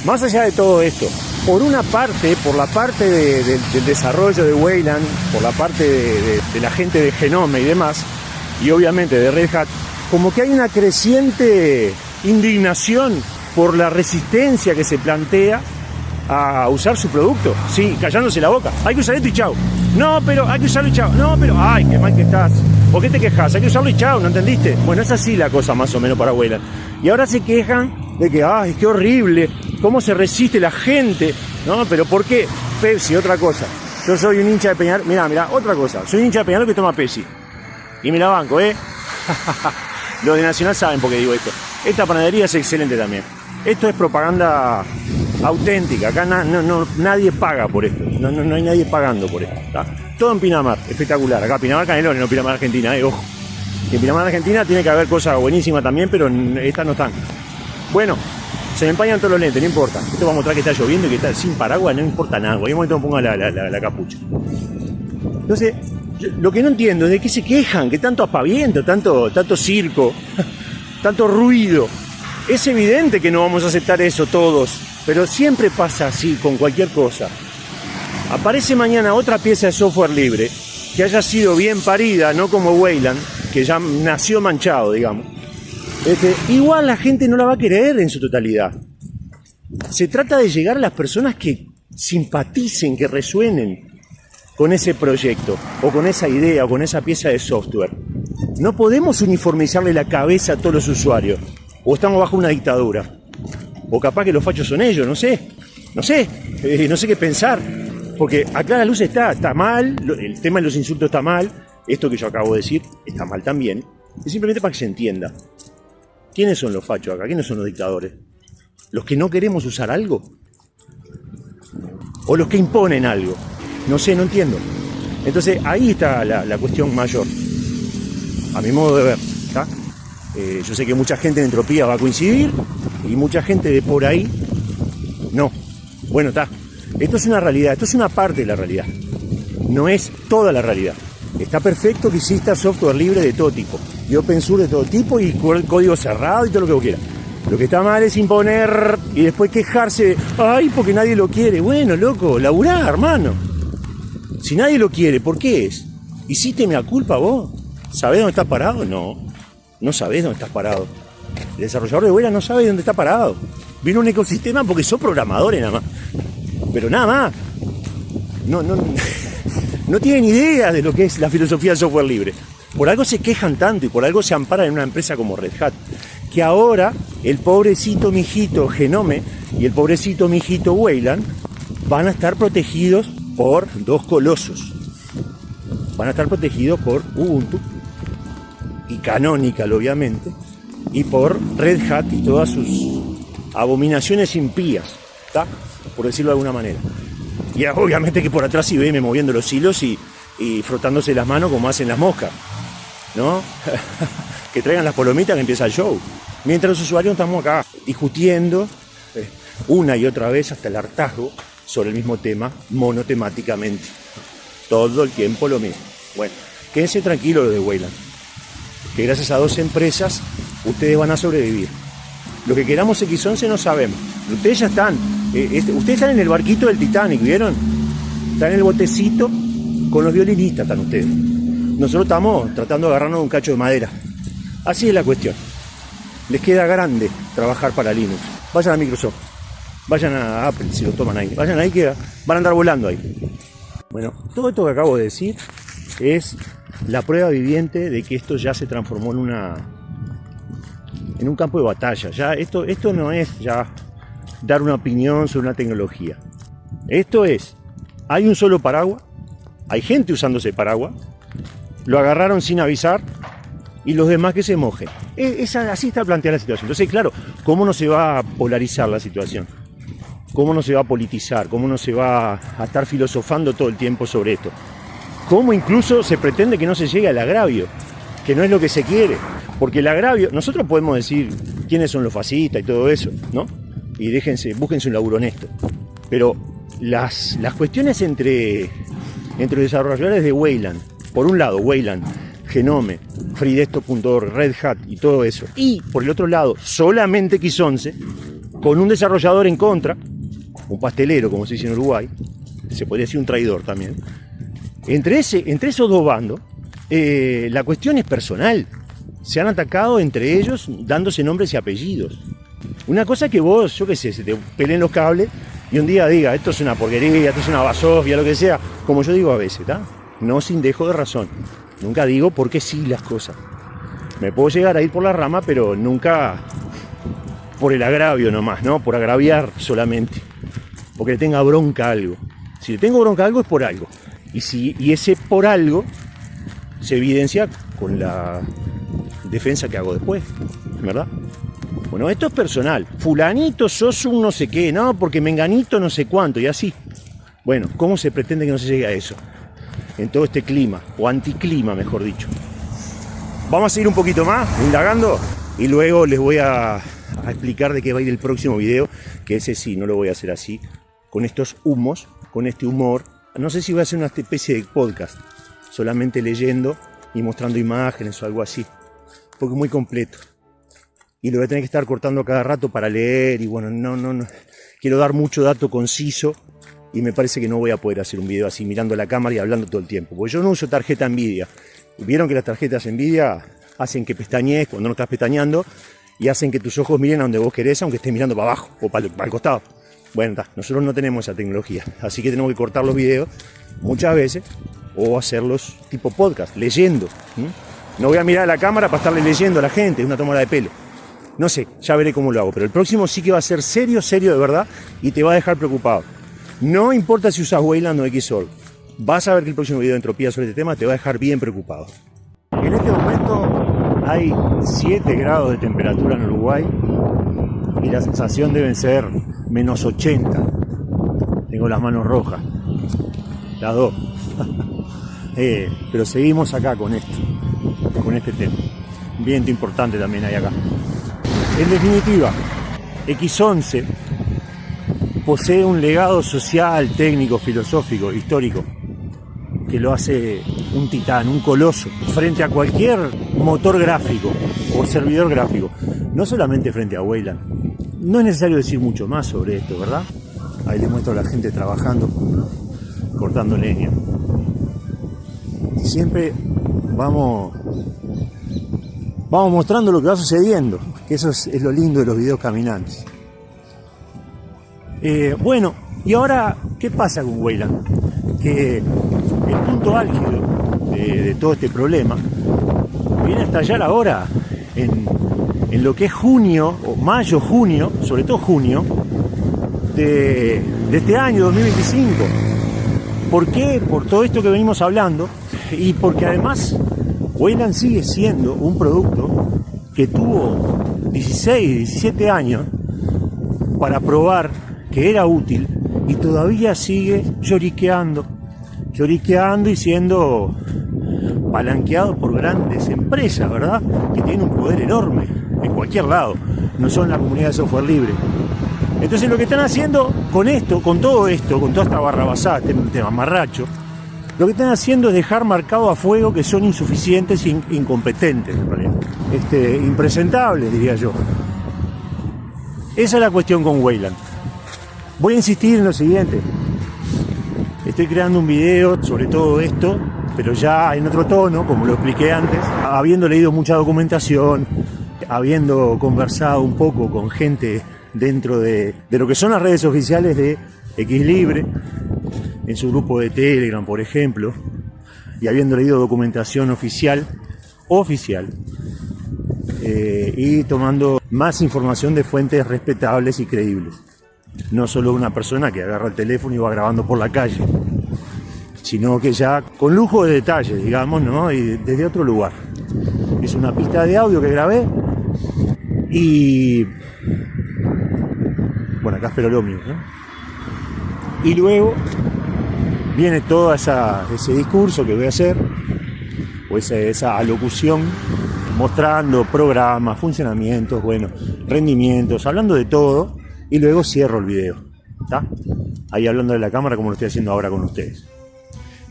más allá de todo esto, por una parte, por la parte del desarrollo de Wayland, por la parte de la gente de Genome y demás, y obviamente de Red Hat, como que hay una creciente indignación por la resistencia que se plantea a usar su producto. Sí, callándose la boca. Hay que usar esto y chau. No, pero hay que usarlo y chau. No, pero, ay, qué mal que estás. ¿Por qué te quejas? Hay que usarlo y chau, ¿no entendiste? Bueno, es así la cosa más o menos para Wayland. Y ahora se quejan de que, ay, qué horrible, cómo se resiste la gente. No, pero ¿por qué? Pepsi, otra cosa. Yo soy un hincha de Peñarol. Mirá, otra cosa. Soy un hincha de Peñarol que toma Pepsi. Y me la banco, ¿eh? Los de Nacional saben por qué digo esto. Esta panadería es excelente también. Esto es propaganda auténtica. Acá nadie paga por esto. No hay nadie pagando por esto. ¿Tá? Todo en Pinamar, espectacular. Acá Pinamar Canelones, no Pinamar Argentina, ojo. En Pinamar Argentina tiene que haber cosas buenísimas también, pero estas no están. Bueno, se me empañan todos los lentes, no importa. Esto va a mostrar que está lloviendo y que está sin paraguas, no importa nada. En cualquier momento me pongo la capucha. Entonces, lo que no entiendo es de qué se quejan, que tanto aspaviento, tanto circo, tanto ruido. Es evidente que no vamos a aceptar eso todos, pero siempre pasa así con cualquier cosa. Aparece mañana otra pieza de software libre que haya sido bien parida, no como Wayland, que ya nació manchado, digamos. Igual la gente no la va a querer en su totalidad. Se trata de llegar a las personas que simpaticen, que resuenen con ese proyecto, o con esa idea, o con esa pieza de software. No podemos uniformizarle la cabeza a todos los usuarios. O estamos bajo una dictadura. O capaz que los fachos son ellos, no sé qué pensar. Porque acá la luz está mal, el tema de los insultos está mal, esto que yo acabo de decir está mal también. Es simplemente para que se entienda. ¿Quiénes son los fachos acá? ¿Quiénes son los dictadores? ¿Los que no queremos usar algo? ¿O los que imponen algo? No sé, no entiendo. Entonces ahí está la cuestión mayor, a mi modo de ver, ¿está? Yo sé que mucha gente en Entropía va a coincidir y mucha gente de por ahí no. Bueno, está. Esto es una realidad, esto es una parte de la realidad. No es toda la realidad. Está perfecto que exista software libre de todo tipo, y open source de todo tipo, y código cerrado y todo lo que vos quieras. Lo que está mal es imponer y después quejarse de, ay, porque nadie lo quiere. Bueno, loco, laburá, hermano. Si nadie lo quiere, ¿por qué es? ¿Hiciste mea culpa vos? ¿Sabés dónde estás parado? No sabés dónde estás parado. El desarrollador de Wayland no sabe dónde está parado. Viene un ecosistema porque son programadores nada más. Pero nada más. No tienen idea de lo que es la filosofía del software libre. Por algo se quejan tanto y por algo se amparan en una empresa como Red Hat. Que ahora el pobrecito mijito Genome y el pobrecito mijito Wayland van a estar protegidos por dos colosos. Van a estar protegidos por Ubuntu y Canonical, obviamente, y por Red Hat y todas sus abominaciones impías, ¿está? Por decirlo de alguna manera. Y obviamente que por atrás IBM moviendo los hilos y frotándose las manos como hacen las moscas, ¿no? que traigan las palomitas que empieza el show. Mientras los usuarios estamos acá discutiendo una y otra vez hasta el hartazgo sobre el mismo tema, monotemáticamente. Todo el tiempo lo mismo. Bueno, quédense tranquilos los de Wayland, que gracias a 2 empresas ustedes van a sobrevivir. Lo que queramos X11 no sabemos. Ustedes ya están. Ustedes están en el barquito del Titanic, ¿vieron? Están en el botecito con los violinistas, están ustedes. Nosotros estamos tratando de agarrarnos un cacho de madera. Así es la cuestión. Les queda grande trabajar para Linux. Vayan a Microsoft. Vayan a Apple si lo toman ahí. Vayan ahí que van a andar volando ahí. Bueno, todo esto que acabo de decir es la prueba viviente de que esto ya se transformó en un campo de batalla. Ya esto no es ya dar una opinión sobre una tecnología. Esto es, hay un solo paraguas, hay gente usando ese paraguas, lo agarraron sin avisar y los demás que se mojen. Así está planteada la situación. Entonces, claro, ¿cómo no se va a polarizar la situación? ¿Cómo no se va a politizar? ¿Cómo no se va a estar filosofando todo el tiempo sobre esto? ¿Cómo incluso se pretende que no se llegue al agravio? Que no es lo que se quiere. Porque el agravio, nosotros podemos decir quiénes son los fascistas y todo eso, ¿no? Y búsquense un laburo honesto. Pero las cuestiones entre los desarrolladores de Wayland, por un lado Wayland, Genome, FreeDesktop.org, Red Hat y todo eso, y por el otro lado solamente X11, con un desarrollador en contra, un pastelero como se dice en Uruguay, se podría decir un traidor también. Entre esos dos bandos, la cuestión es personal. Se han atacado entre ellos dándose nombres y apellidos. Una cosa que vos, yo qué sé, se te peleen los cables y un día diga, esto es una porquería, esto es una basofia, lo que sea, como yo digo a veces, ¿tá? No sin dejo de razón. Nunca digo porque sí las cosas. Me puedo llegar a ir por la rama, pero nunca por el agravio nomás, ¿no? Por agraviar solamente. Porque le tenga bronca a algo. Si le tengo bronca a algo es por algo. Y ese por algo se evidencia con la defensa que hago después, ¿verdad? Bueno, esto es personal. Fulanito, sos un no sé qué, no, porque menganito no sé cuánto, y así. Bueno, ¿cómo se pretende que no se llegue a eso? En todo este clima, o anticlima, mejor dicho. Vamos a seguir un poquito más, indagando, y luego les voy a explicar de qué va a ir el próximo video, que ese sí, no lo voy a hacer así, con estos humos, con este humor. No sé si voy a hacer una especie de podcast, solamente leyendo y mostrando imágenes o algo así, porque es muy completo. Y lo voy a tener que estar cortando cada rato para leer, y bueno, no. Quiero dar mucho dato conciso, y me parece que no voy a poder hacer un video así, mirando la cámara y hablando todo el tiempo, porque yo no uso tarjeta Nvidia. Vieron que las tarjetas Nvidia hacen que pestañees cuando no estás pestañeando, y hacen que tus ojos miren a donde vos querés, aunque estés mirando para abajo o para el costado. Bueno, nosotros no tenemos esa tecnología, así que tenemos que cortar los videos muchas veces o hacerlos tipo podcast, leyendo. No voy a mirar a la cámara para estarle leyendo a la gente, es una tómala de pelo. No sé, ya veré cómo lo hago, pero el próximo sí que va a ser serio de verdad y te va a dejar preocupado. No importa si usas Wayland o Xorg, vas a ver que el próximo video de Entropía sobre este tema te va a dejar bien preocupado. En este momento hay 7 grados de temperatura en Uruguay y la sensación deben ser menos 80. Tengo las manos rojas, las dos. Pero seguimos acá con este tema. Viento importante también hay acá. En definitiva, X11 posee un legado social, técnico, filosófico, histórico, que lo hace un titán, un coloso, frente a cualquier motor gráfico o servidor gráfico, no solamente frente a Wayland. No es necesario decir mucho más sobre esto, ¿verdad? Ahí les muestro a la gente trabajando, cortando leña. Siempre vamos mostrando lo que va sucediendo, que eso es lo lindo de los videos caminantes. Bueno, y ahora, ¿qué pasa con Wayland? Que el punto álgido de todo este problema viene a estallar ahora en lo que es junio, o mayo, junio, sobre todo junio, de este año 2025. ¿Por qué? Por todo esto que venimos hablando, y porque además Wayland sigue siendo un producto que tuvo 16, 17 años para probar que era útil y todavía sigue lloriqueando y siendo palanqueados por grandes empresas, ¿verdad? Que tienen un poder enorme en cualquier lado, no son la comunidad de software libre. Entonces lo que están haciendo con esto, con todo esto, con toda esta barrabasada, este mamarracho, lo que están haciendo es dejar marcado a fuego que son insuficientes e incompetentes, en realidad. Impresentables, diría yo. Esa es la cuestión con Wayland. Voy a insistir en lo siguiente. Estoy creando un video sobre todo esto, pero ya en otro tono, como lo expliqué antes, habiendo leído mucha documentación, habiendo conversado un poco con gente dentro de lo que son las redes oficiales de XLibre, en su grupo de Telegram, por ejemplo, y habiendo leído documentación oficial, y tomando más información de fuentes respetables y creíbles. No solo una persona que agarra el teléfono y va grabando por la calle, sino que ya con lujo de detalles, digamos, ¿no? Y desde otro lugar. Es una pista de audio que grabé y... bueno, acá espero lo mío, ¿no? Y luego viene todo ese discurso que voy a hacer, o esa alocución, mostrando programas, funcionamientos, bueno, rendimientos, hablando de todo, y luego cierro el video, ¿está? Ahí hablando de la cámara como lo estoy haciendo ahora con ustedes.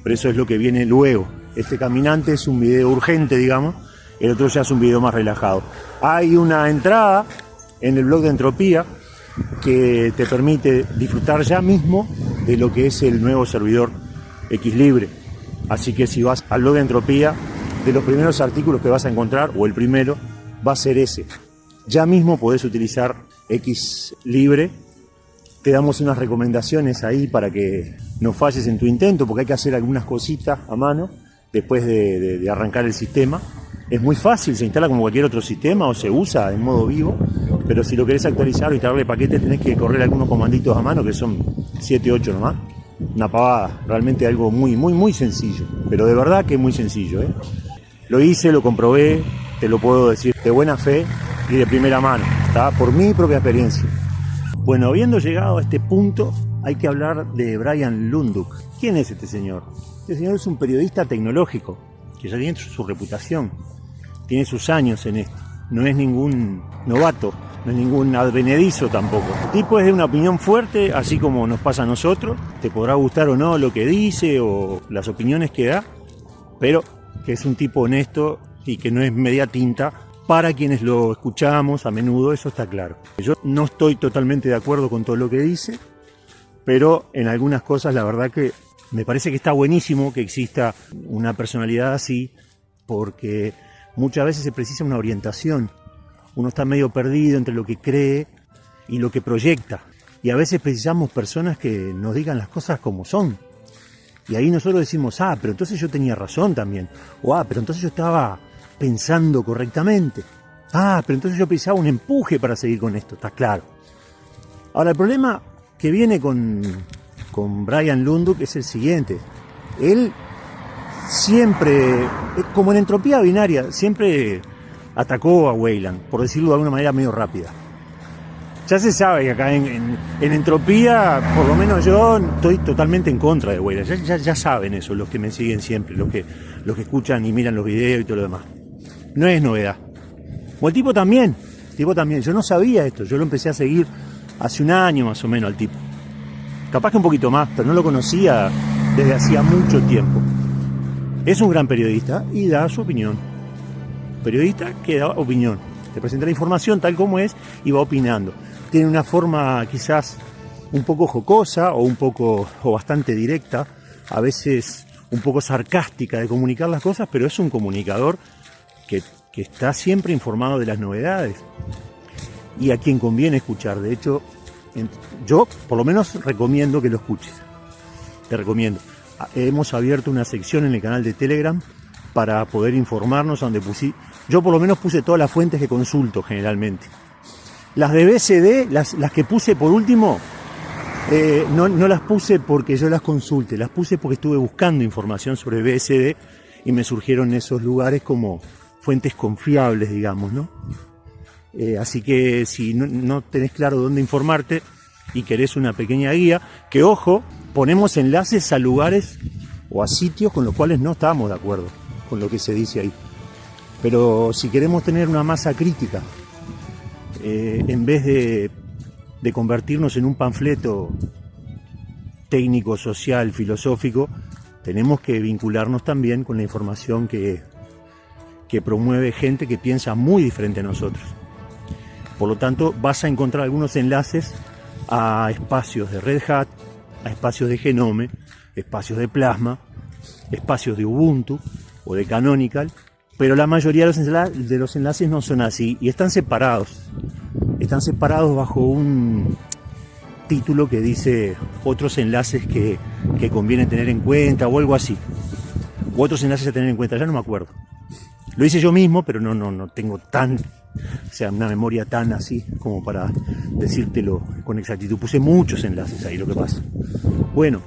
Pero eso es lo que viene luego. Este caminante es un video urgente, digamos, el otro ya es un video más relajado. Hay una entrada en el blog de Entropía que te permite disfrutar ya mismo de lo que es el nuevo servidor XLibre. Así que si vas al blog de Entropía, de los primeros artículos que vas a encontrar, o el primero, va a ser ese. Ya mismo podés utilizar XLibre. Te damos unas recomendaciones ahí para que no falles en tu intento, porque hay que hacer algunas cositas a mano después de arrancar el sistema. Es muy fácil, se instala como cualquier otro sistema o se usa en modo vivo, pero si lo querés actualizar o instalarle paquetes tenés que correr algunos comanditos a mano, que son 7, 8 nomás. Una pavada, realmente algo muy, muy, muy sencillo, pero de verdad que es muy sencillo, ¿eh? Lo hice, lo comprobé, te lo puedo decir de buena fe y de primera mano, ¿está? Por mi propia experiencia. Bueno, habiendo llegado a este punto, hay que hablar de Brian Lunduk. ¿Quién es este señor? Este señor es un periodista tecnológico, que ya tiene su reputación, tiene sus años en esto. No es ningún novato, no es ningún advenedizo tampoco. El tipo es de una opinión fuerte, así como nos pasa a nosotros. Te podrá gustar o no lo que dice o las opiniones que da, pero que es un tipo honesto y que no es media tinta para quienes lo escuchamos a menudo, eso está claro. Yo no estoy totalmente de acuerdo con todo lo que dice, pero en algunas cosas la verdad que me parece que está buenísimo que exista una personalidad así, porque muchas veces se precisa una orientación. Uno está medio perdido entre lo que cree y lo que proyecta. Y a veces precisamos personas que nos digan las cosas como son. Y ahí nosotros decimos, pero entonces yo tenía razón también. O, pero entonces yo estaba pensando correctamente. Pero entonces yo pensaba un empuje para seguir con esto, está claro. Ahora, el problema que viene con Brian Lunduk es el siguiente. Él siempre, como en Entropía Binaria, siempre atacó a Wayland, por decirlo de alguna manera medio rápida. Ya se sabe que acá en Entropía, por lo menos yo estoy totalmente en contra de Wayland. Ya saben eso, los que me siguen siempre, los que escuchan y miran los videos y todo lo demás. No es novedad. O el tipo también. Yo no sabía esto, yo lo empecé a seguir hace un año más o menos al tipo. Capaz que un poquito más, pero no lo conocía desde hacía mucho tiempo. Es un gran periodista y da su opinión. Periodista que da opinión. Te presenta la información tal como es y va opinando. Tiene una forma quizás un poco jocosa o bastante directa, a veces un poco sarcástica de comunicar las cosas, pero es un comunicador que está siempre informado de las novedades y a quien conviene escuchar. De hecho, yo por lo menos recomiendo que lo escuches. Te recomiendo. Hemos abierto una sección en el canal de Telegram para poder informarnos, donde yo por lo menos puse todas las fuentes que consulto generalmente. Las de BCD, las que puse por último, no las puse porque yo las consulte, las puse porque estuve buscando información sobre BSD y me surgieron esos lugares como fuentes confiables, digamos, ¿no? Así que si no tenés claro dónde informarte y querés una pequeña guía, que ojo, ponemos enlaces a lugares o a sitios con los cuales no estábamos de acuerdo. con lo que se dice ahí. Pero si queremos tener una masa crítica, en vez de convertirnos en un panfleto técnico, social, filosófico, tenemos que vincularnos también con la información que promueve gente que piensa muy diferente a nosotros. Por lo tanto, vas a encontrar algunos enlaces a espacios de Red Hat, a espacios de Genome, espacios de Plasma, espacios de Ubuntu o de Canonical, pero la mayoría de los enlaces no son así y están separados. Están separados bajo un título que dice otros enlaces que conviene tener en cuenta o algo así. O otros enlaces a tener en cuenta, ya no me acuerdo. Lo hice yo mismo, pero no tengo una memoria tan así como para decírtelo con exactitud. Puse muchos enlaces ahí, lo que pasa. Bueno,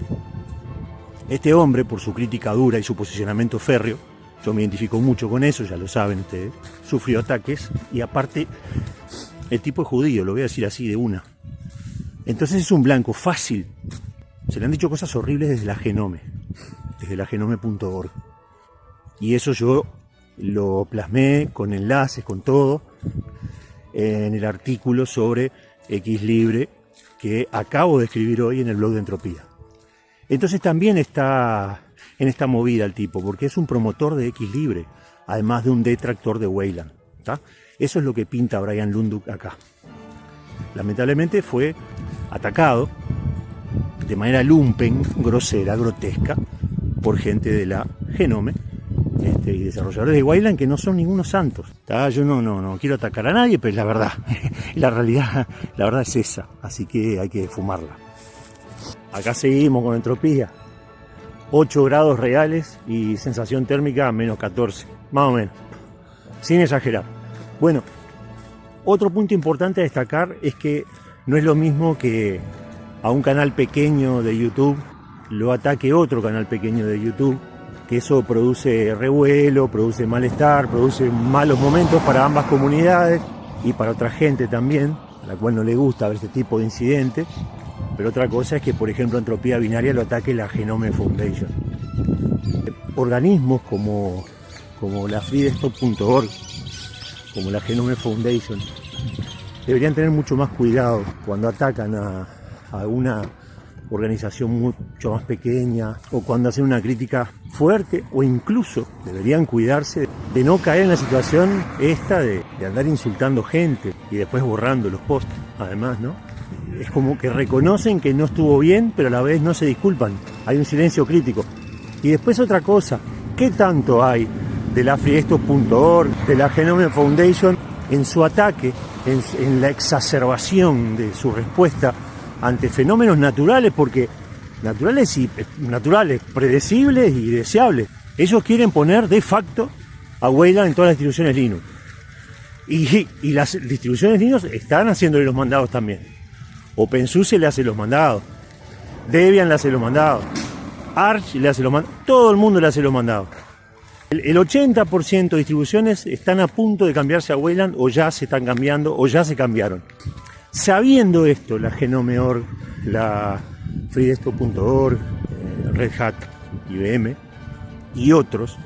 este hombre, por su crítica dura y su posicionamiento férreo, yo me identifico mucho con eso, ya lo saben ustedes, sufrió ataques y aparte el tipo es judío, lo voy a decir así de una. Entonces es un blanco fácil. Se le han dicho cosas horribles desde la Genome, desde la genome.org. Y eso yo lo plasmé con enlaces, con todo, en el artículo sobre Xlibre que acabo de escribir hoy en el blog de Entropía. Entonces también está en esta movida el tipo, porque es un promotor de Xlibre, además de un detractor de Wayland, ¿tá? Eso es lo que pinta Brian Lunduk acá. Lamentablemente fue atacado de manera lumpen, grosera, grotesca, por gente de la Genome y desarrolladores de Wayland que no son ningunos santos, ¿tá? Yo no quiero atacar a nadie, pero es la verdad. La verdad es esa, así que hay que fumarla. Acá seguimos con Entropía. 8 grados reales y sensación térmica menos 14, más o menos, sin exagerar. Bueno, otro punto importante a destacar es que no es lo mismo que a un canal pequeño de YouTube lo ataque otro canal pequeño de YouTube, que eso produce revuelo, produce malestar, produce malos momentos para ambas comunidades y para otra gente también, a la cual no le gusta ver este tipo de incidentes. Pero otra cosa es que, por ejemplo, Entropía Binaria lo ataque la Genome Foundation. Organismos como la freedesktop.org, como la Genome Foundation, deberían tener mucho más cuidado cuando atacan a una organización mucho más pequeña o cuando hacen una crítica fuerte, o incluso deberían cuidarse de no caer en la situación esta de andar insultando gente y después borrando los posts, además, ¿no? Es como que reconocen que no estuvo bien, pero a la vez no se disculpan. Hay un silencio crítico. Y después otra cosa, ¿qué tanto hay de la freedesktop.org, de la Genome Foundation en su ataque, en la exacerbación de su respuesta ante fenómenos naturales? Porque naturales, predecibles y deseables. Ellos quieren poner de facto a Wayland en todas las distribuciones Linux. Y las distribuciones Linux están haciéndole los mandados también. OpenSUSE le hace los mandados, Debian le hace los mandados, Arch le hace los mandados, todo el mundo le hace los mandados. El 80% de distribuciones están a punto de cambiarse a Wayland, o ya se están cambiando, o ya se cambiaron. Sabiendo esto, la Genome.org, la freedesktop.org, Red Hat, IBM y otros,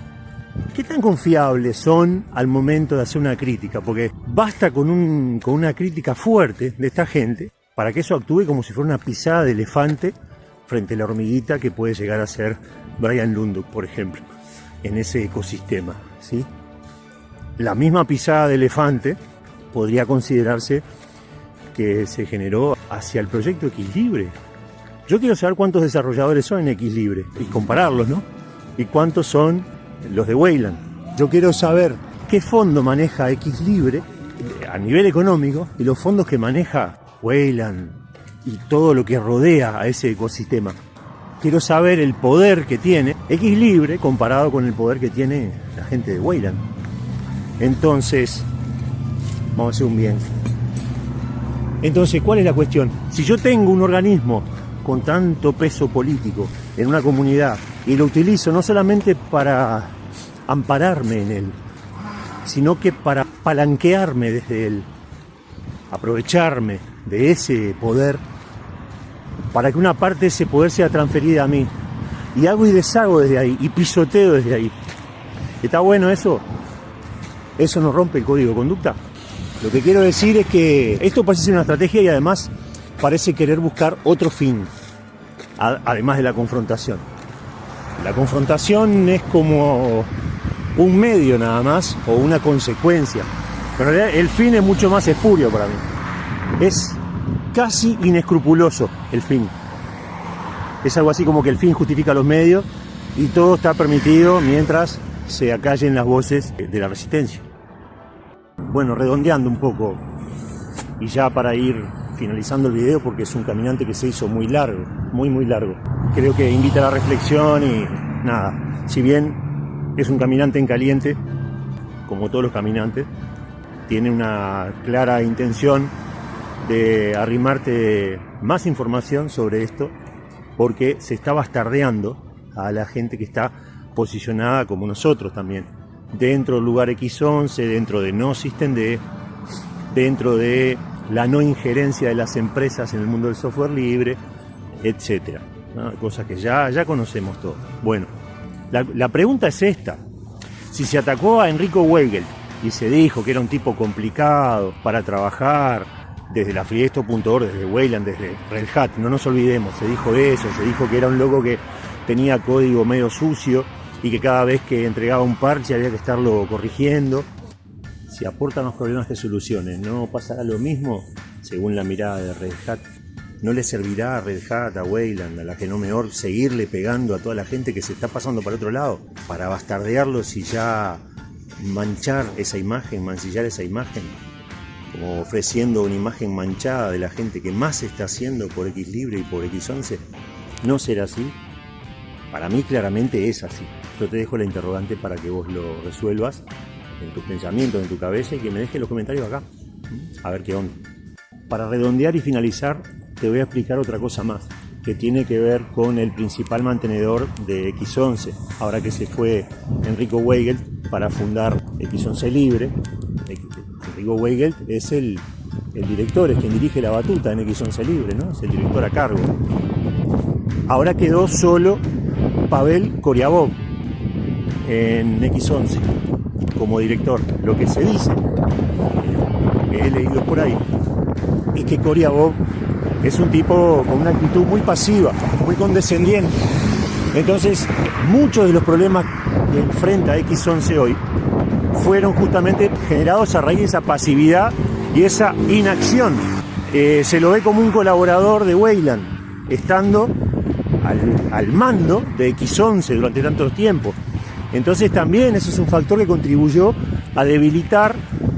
¿qué tan confiables son al momento de hacer una crítica? Porque basta con una crítica fuerte de esta gente para que eso actúe como si fuera una pisada de elefante frente a la hormiguita que puede llegar a ser Brian Lunduk, por ejemplo, en ese ecosistema, ¿sí? La misma pisada de elefante podría considerarse que se generó hacia el proyecto Xlibre. Yo quiero saber cuántos desarrolladores son en Xlibre y compararlos, ¿no? Y cuántos son los de Wayland. Yo quiero saber qué fondo maneja Xlibre a nivel económico y los fondos que maneja Wayland y todo lo que rodea a ese ecosistema. Quiero saber el poder que tiene Xlibre comparado con el poder que tiene la gente de Wayland. Entonces, vamos a hacer un bien. Entonces, ¿cuál es la cuestión? Si yo tengo un organismo con tanto peso político en una comunidad y lo utilizo no solamente para ampararme en él, sino que para palanquearme desde él, aprovecharme de ese poder para que una parte de ese poder sea transferida a mí, y hago y deshago desde ahí y pisoteo desde ahí, ¿Está bueno eso? ¿Eso no rompe el código de conducta? Lo que quiero decir es que esto parece ser una estrategia y además parece querer buscar otro fin, además de la confrontación. La confrontación es como un medio nada más, o una consecuencia. Pero en realidad el fin es mucho más espurio para mí. Es casi inescrupuloso el fin. Es algo así como que el fin justifica los medios y todo está permitido mientras se acallen las voces de la resistencia. Bueno, redondeando un poco y ya para ir finalizando el video, porque es un caminante que se hizo muy largo, muy largo. Creo que invita a la reflexión y nada, si bien es un caminante en caliente, como todos los caminantes, tiene una clara intención de arrimarte más información sobre esto, porque se está bastardeando a la gente que está posicionada como nosotros también, dentro del lugar X11, dentro de No System D, dentro de la no injerencia de las empresas en el mundo del software libre, etcétera, ¿no? Cosas que ya conocemos todos. Bueno, la pregunta es esta: si se atacó a Enrico Weigelt y se dijo que era un tipo complicado para trabajar desde la Friesto.org, desde Wayland, desde Red Hat, no nos olvidemos, se dijo eso, se dijo que era un loco que tenía código medio sucio y que cada vez que entregaba un parche había que estarlo corrigiendo. Si aportan los problemas que solucionen, ¿no pasará lo mismo? Según la mirada de Red Hat, ¿no le servirá a Red Hat, a Wayland, a la Genome Org seguirle pegando a toda la gente que se está pasando para otro lado para bastardearlos y ya manchar esa imagen, mancillar esa imagen, como ofreciendo una imagen manchada de la gente que más está haciendo por X Libre y por X11? ¿No será así? Para mí claramente es así. Yo te dejo la interrogante para que vos lo resuelvas en tus pensamientos, en tu cabeza, y que me dejes los comentarios acá. A ver qué onda. Para redondear y finalizar, te voy a explicar otra cosa más, que tiene que ver con el principal mantenedor de X11. Ahora que se fue Enrico Weigelt para fundar X11 Libre, Enrico Weigelt es el director, es quien dirige la batuta en X11 Libre, ¿no? Es el director a cargo. Ahora quedó solo Pavel Koryabov en X11 como director. Lo que se dice, que he leído por ahí, es que Koryabov es un tipo con una actitud muy pasiva, muy condescendiente. Entonces, muchos de los problemas que enfrenta X11 hoy fueron justamente generados a raíz de esa pasividad y esa inacción. Se lo ve como un colaborador de Wayland, estando al mando de X11 durante tanto tiempo. Entonces también eso es un factor que contribuyó a debilitar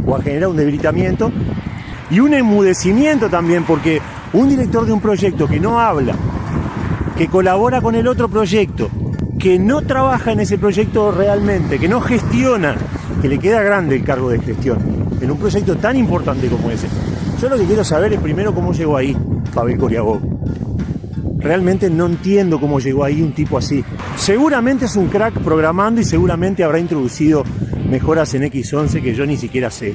o a generar un debilitamiento y un enmudecimiento también, porque un director de un proyecto que no habla, que colabora con el otro proyecto, que no trabaja en ese proyecto realmente, que no gestiona, que le queda grande el cargo de gestión en un proyecto tan importante como ese. Yo lo que quiero saber es primero cómo llegó ahí Pavel Koryabov. Realmente no entiendo cómo llegó ahí un tipo así. Seguramente es un crack programando y seguramente habrá introducido mejoras en X11 que yo ni siquiera sé.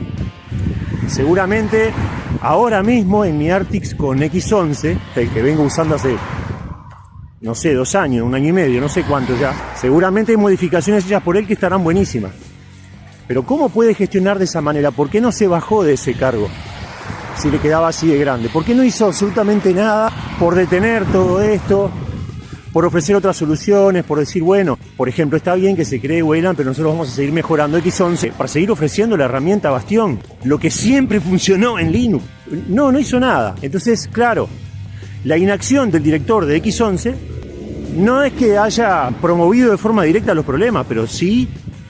Seguramente ahora mismo en mi Artix con X11, el que vengo usando hace, no sé, 2 años, 1 año y medio, no sé cuánto ya, seguramente hay modificaciones hechas por él que estarán buenísimas. Pero ¿cómo puede gestionar de esa manera? ¿Por qué no se bajó de ese cargo si le quedaba así de grande? ¿Por qué no hizo absolutamente nada por detener todo esto, por ofrecer otras soluciones, por decir, bueno, por ejemplo, está bien que se cree Wayland, pero nosotros vamos a seguir mejorando X11 para seguir ofreciendo la herramienta Bastión, lo que siempre funcionó en Linux? No hizo nada. Entonces, claro, la inacción del director de X11 no es que haya promovido de forma directa los problemas, pero sí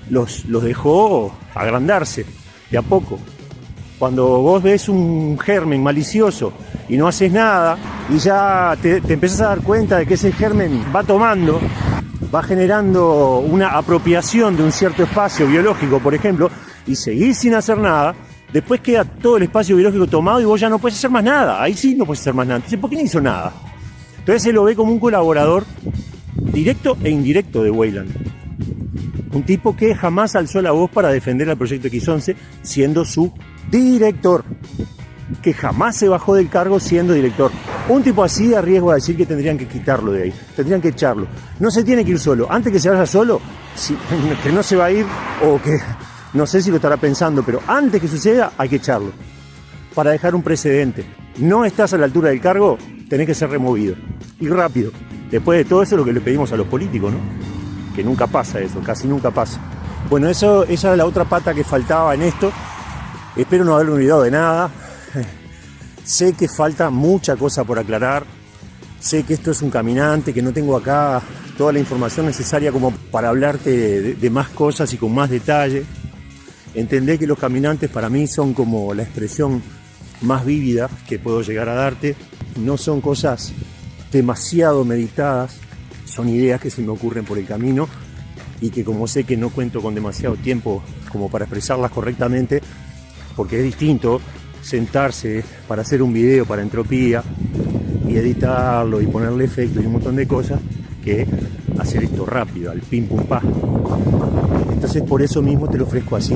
los dejó agrandarse de a poco. Cuando vos ves un germen malicioso y no haces nada, y ya te empezás a dar cuenta de que ese germen va tomando, va generando una apropiación de un cierto espacio biológico, por ejemplo, y seguís sin hacer nada, después queda todo el espacio biológico tomado y vos ya no puedes hacer más nada. Ahí sí no puedes hacer más nada. Entonces, ¿por qué no hizo nada? Entonces se lo ve como un colaborador directo e indirecto de Wayland. Un tipo que jamás alzó la voz para defender al proyecto X11 siendo su director, que jamás se bajó del cargo siendo director. Un tipo así arriesgo a decir que tendrían que quitarlo de ahí, tendrían que echarlo. No se tiene que ir solo. Antes que se vaya solo, que no se va a ir, o que no sé si lo estará pensando, pero antes que suceda hay que echarlo para dejar un precedente. No estás a la altura del cargo, tenés que ser removido y rápido. Después de todo eso es lo que le pedimos a los políticos, ¿no? Que nunca pasa eso, casi nunca pasa. Bueno, esa era la otra pata que faltaba en esto. Espero no haberme olvidado de nada. Sé que falta mucha cosa por aclarar. Sé que esto es un caminante, que no tengo acá toda la información necesaria como para hablarte de más cosas y con más detalle. Entendé que los caminantes para mí son como la expresión más vívida que puedo llegar a darte. No son cosas demasiado meditadas, son ideas que se me ocurren por el camino y que como sé que no cuento con demasiado tiempo como para expresarlas correctamente, porque es distinto sentarse para hacer un video para Entropía y editarlo y ponerle efectos y un montón de cosas, que hacer esto rápido, al pim pum pa. Entonces por eso mismo te lo ofrezco así.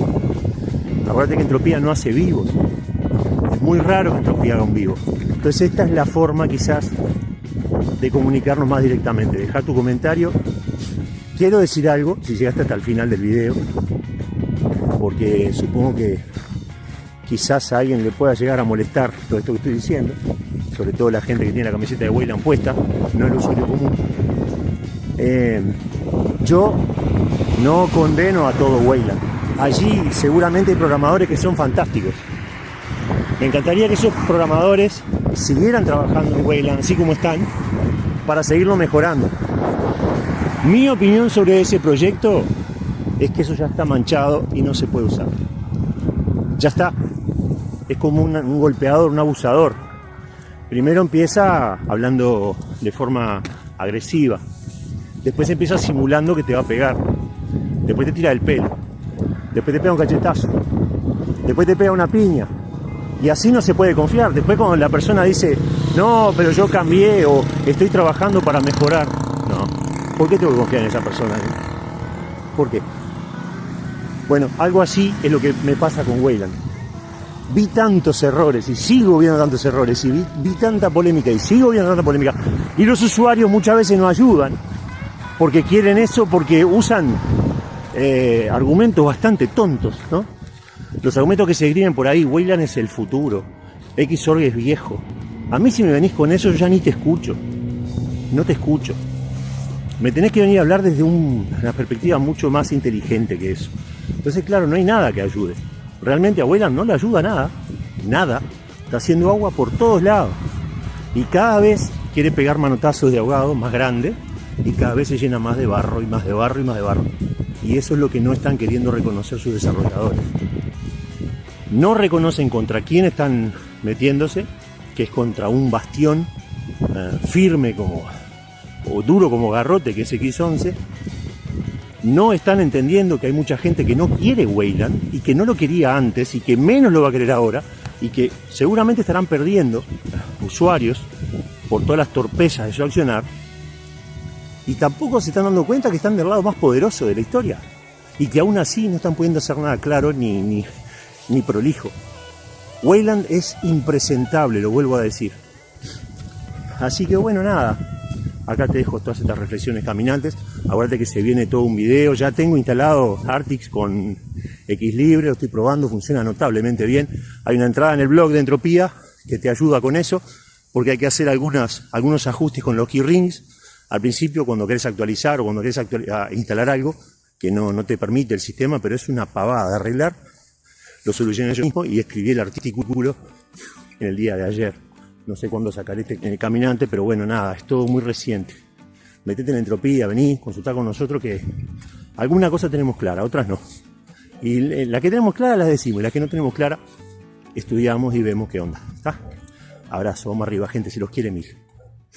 Acuérdate que Entropía no hace vivos, es muy raro que Entropía haga un vivo. Entonces esta es la forma quizás de comunicarnos más directamente. Deja tu comentario. Quiero decir algo, si llegaste hasta el final del video, porque supongo que quizás a alguien le pueda llegar a molestar todo esto que estoy diciendo, sobre todo la gente que tiene la camiseta de Wayland puesta, no el usuario común. Yo no condeno a todo Wayland. Allí seguramente hay programadores que son fantásticos. Me encantaría que esos programadores siguieran trabajando en Wayland así como están, para seguirlo mejorando. Mi opinión sobre ese proyecto es que eso ya está manchado y no se puede usar. Ya está. Es como un golpeador, un abusador. Primero empieza hablando de forma agresiva. Después empieza simulando que te va a pegar. Después te tira el pelo. Después te pega un cachetazo. Después te pega una piña. Y así no se puede confiar. Después cuando la persona dice, no, pero yo cambié o estoy trabajando para mejorar. No. ¿Por qué tengo que confiar en esa persona? ¿Por qué? Bueno, algo así es lo que me pasa con Wayland. Vi tantos errores y sigo viendo tantos errores y vi tanta polémica y sigo viendo tanta polémica. Y los usuarios muchas veces no ayudan porque quieren eso, porque usan argumentos bastante tontos, ¿no? Los argumentos que se escriben por ahí, Wayland es el futuro, Xorg es viejo. A mí si me venís con eso yo ya ni te escucho, no te escucho. Me tenés que venir a hablar desde una perspectiva mucho más inteligente que eso. Entonces claro, no hay nada que ayude. Realmente a Wayland no le ayuda nada, nada. Está haciendo agua por todos lados. Y cada vez quiere pegar manotazos de ahogado más grandes y cada vez se llena más de barro y más de barro y más de barro. Y eso es lo que no están queriendo reconocer sus desarrolladores. No reconocen contra quién están metiéndose, que es contra un bastión firme o duro como garrote, que es X11. No están entendiendo que hay mucha gente que no quiere Wayland y que no lo quería antes y que menos lo va a querer ahora y que seguramente estarán perdiendo usuarios por todas las torpezas de su accionar, y tampoco se están dando cuenta que están del lado más poderoso de la historia y que aún así no están pudiendo hacer nada claro ni prolijo. Wayland es impresentable, lo vuelvo a decir. Así que bueno, nada. Acá te dejo todas estas reflexiones caminantes. Acuérdate que se viene todo un video. Ya tengo instalado Artix con Xlibre, lo estoy probando, funciona notablemente bien. Hay una entrada en el blog de Entropía que te ayuda con eso, porque hay que hacer algunos ajustes con los keyrings al principio cuando querés actualizar o cuando querés instalar algo que no te permite el sistema, pero es una pavada de arreglar. Lo solucioné yo mismo y escribí el artículo en el día de ayer. No sé cuándo sacaré este caminante, pero bueno, nada, es todo muy reciente. Metete en Entropía, vení, consultá con nosotros que alguna cosa tenemos clara, otras no. Y la que tenemos clara las decimos, y la que no tenemos clara estudiamos y vemos qué onda. ¿Está? Abrazo, vamos arriba, gente, si los quiere mil.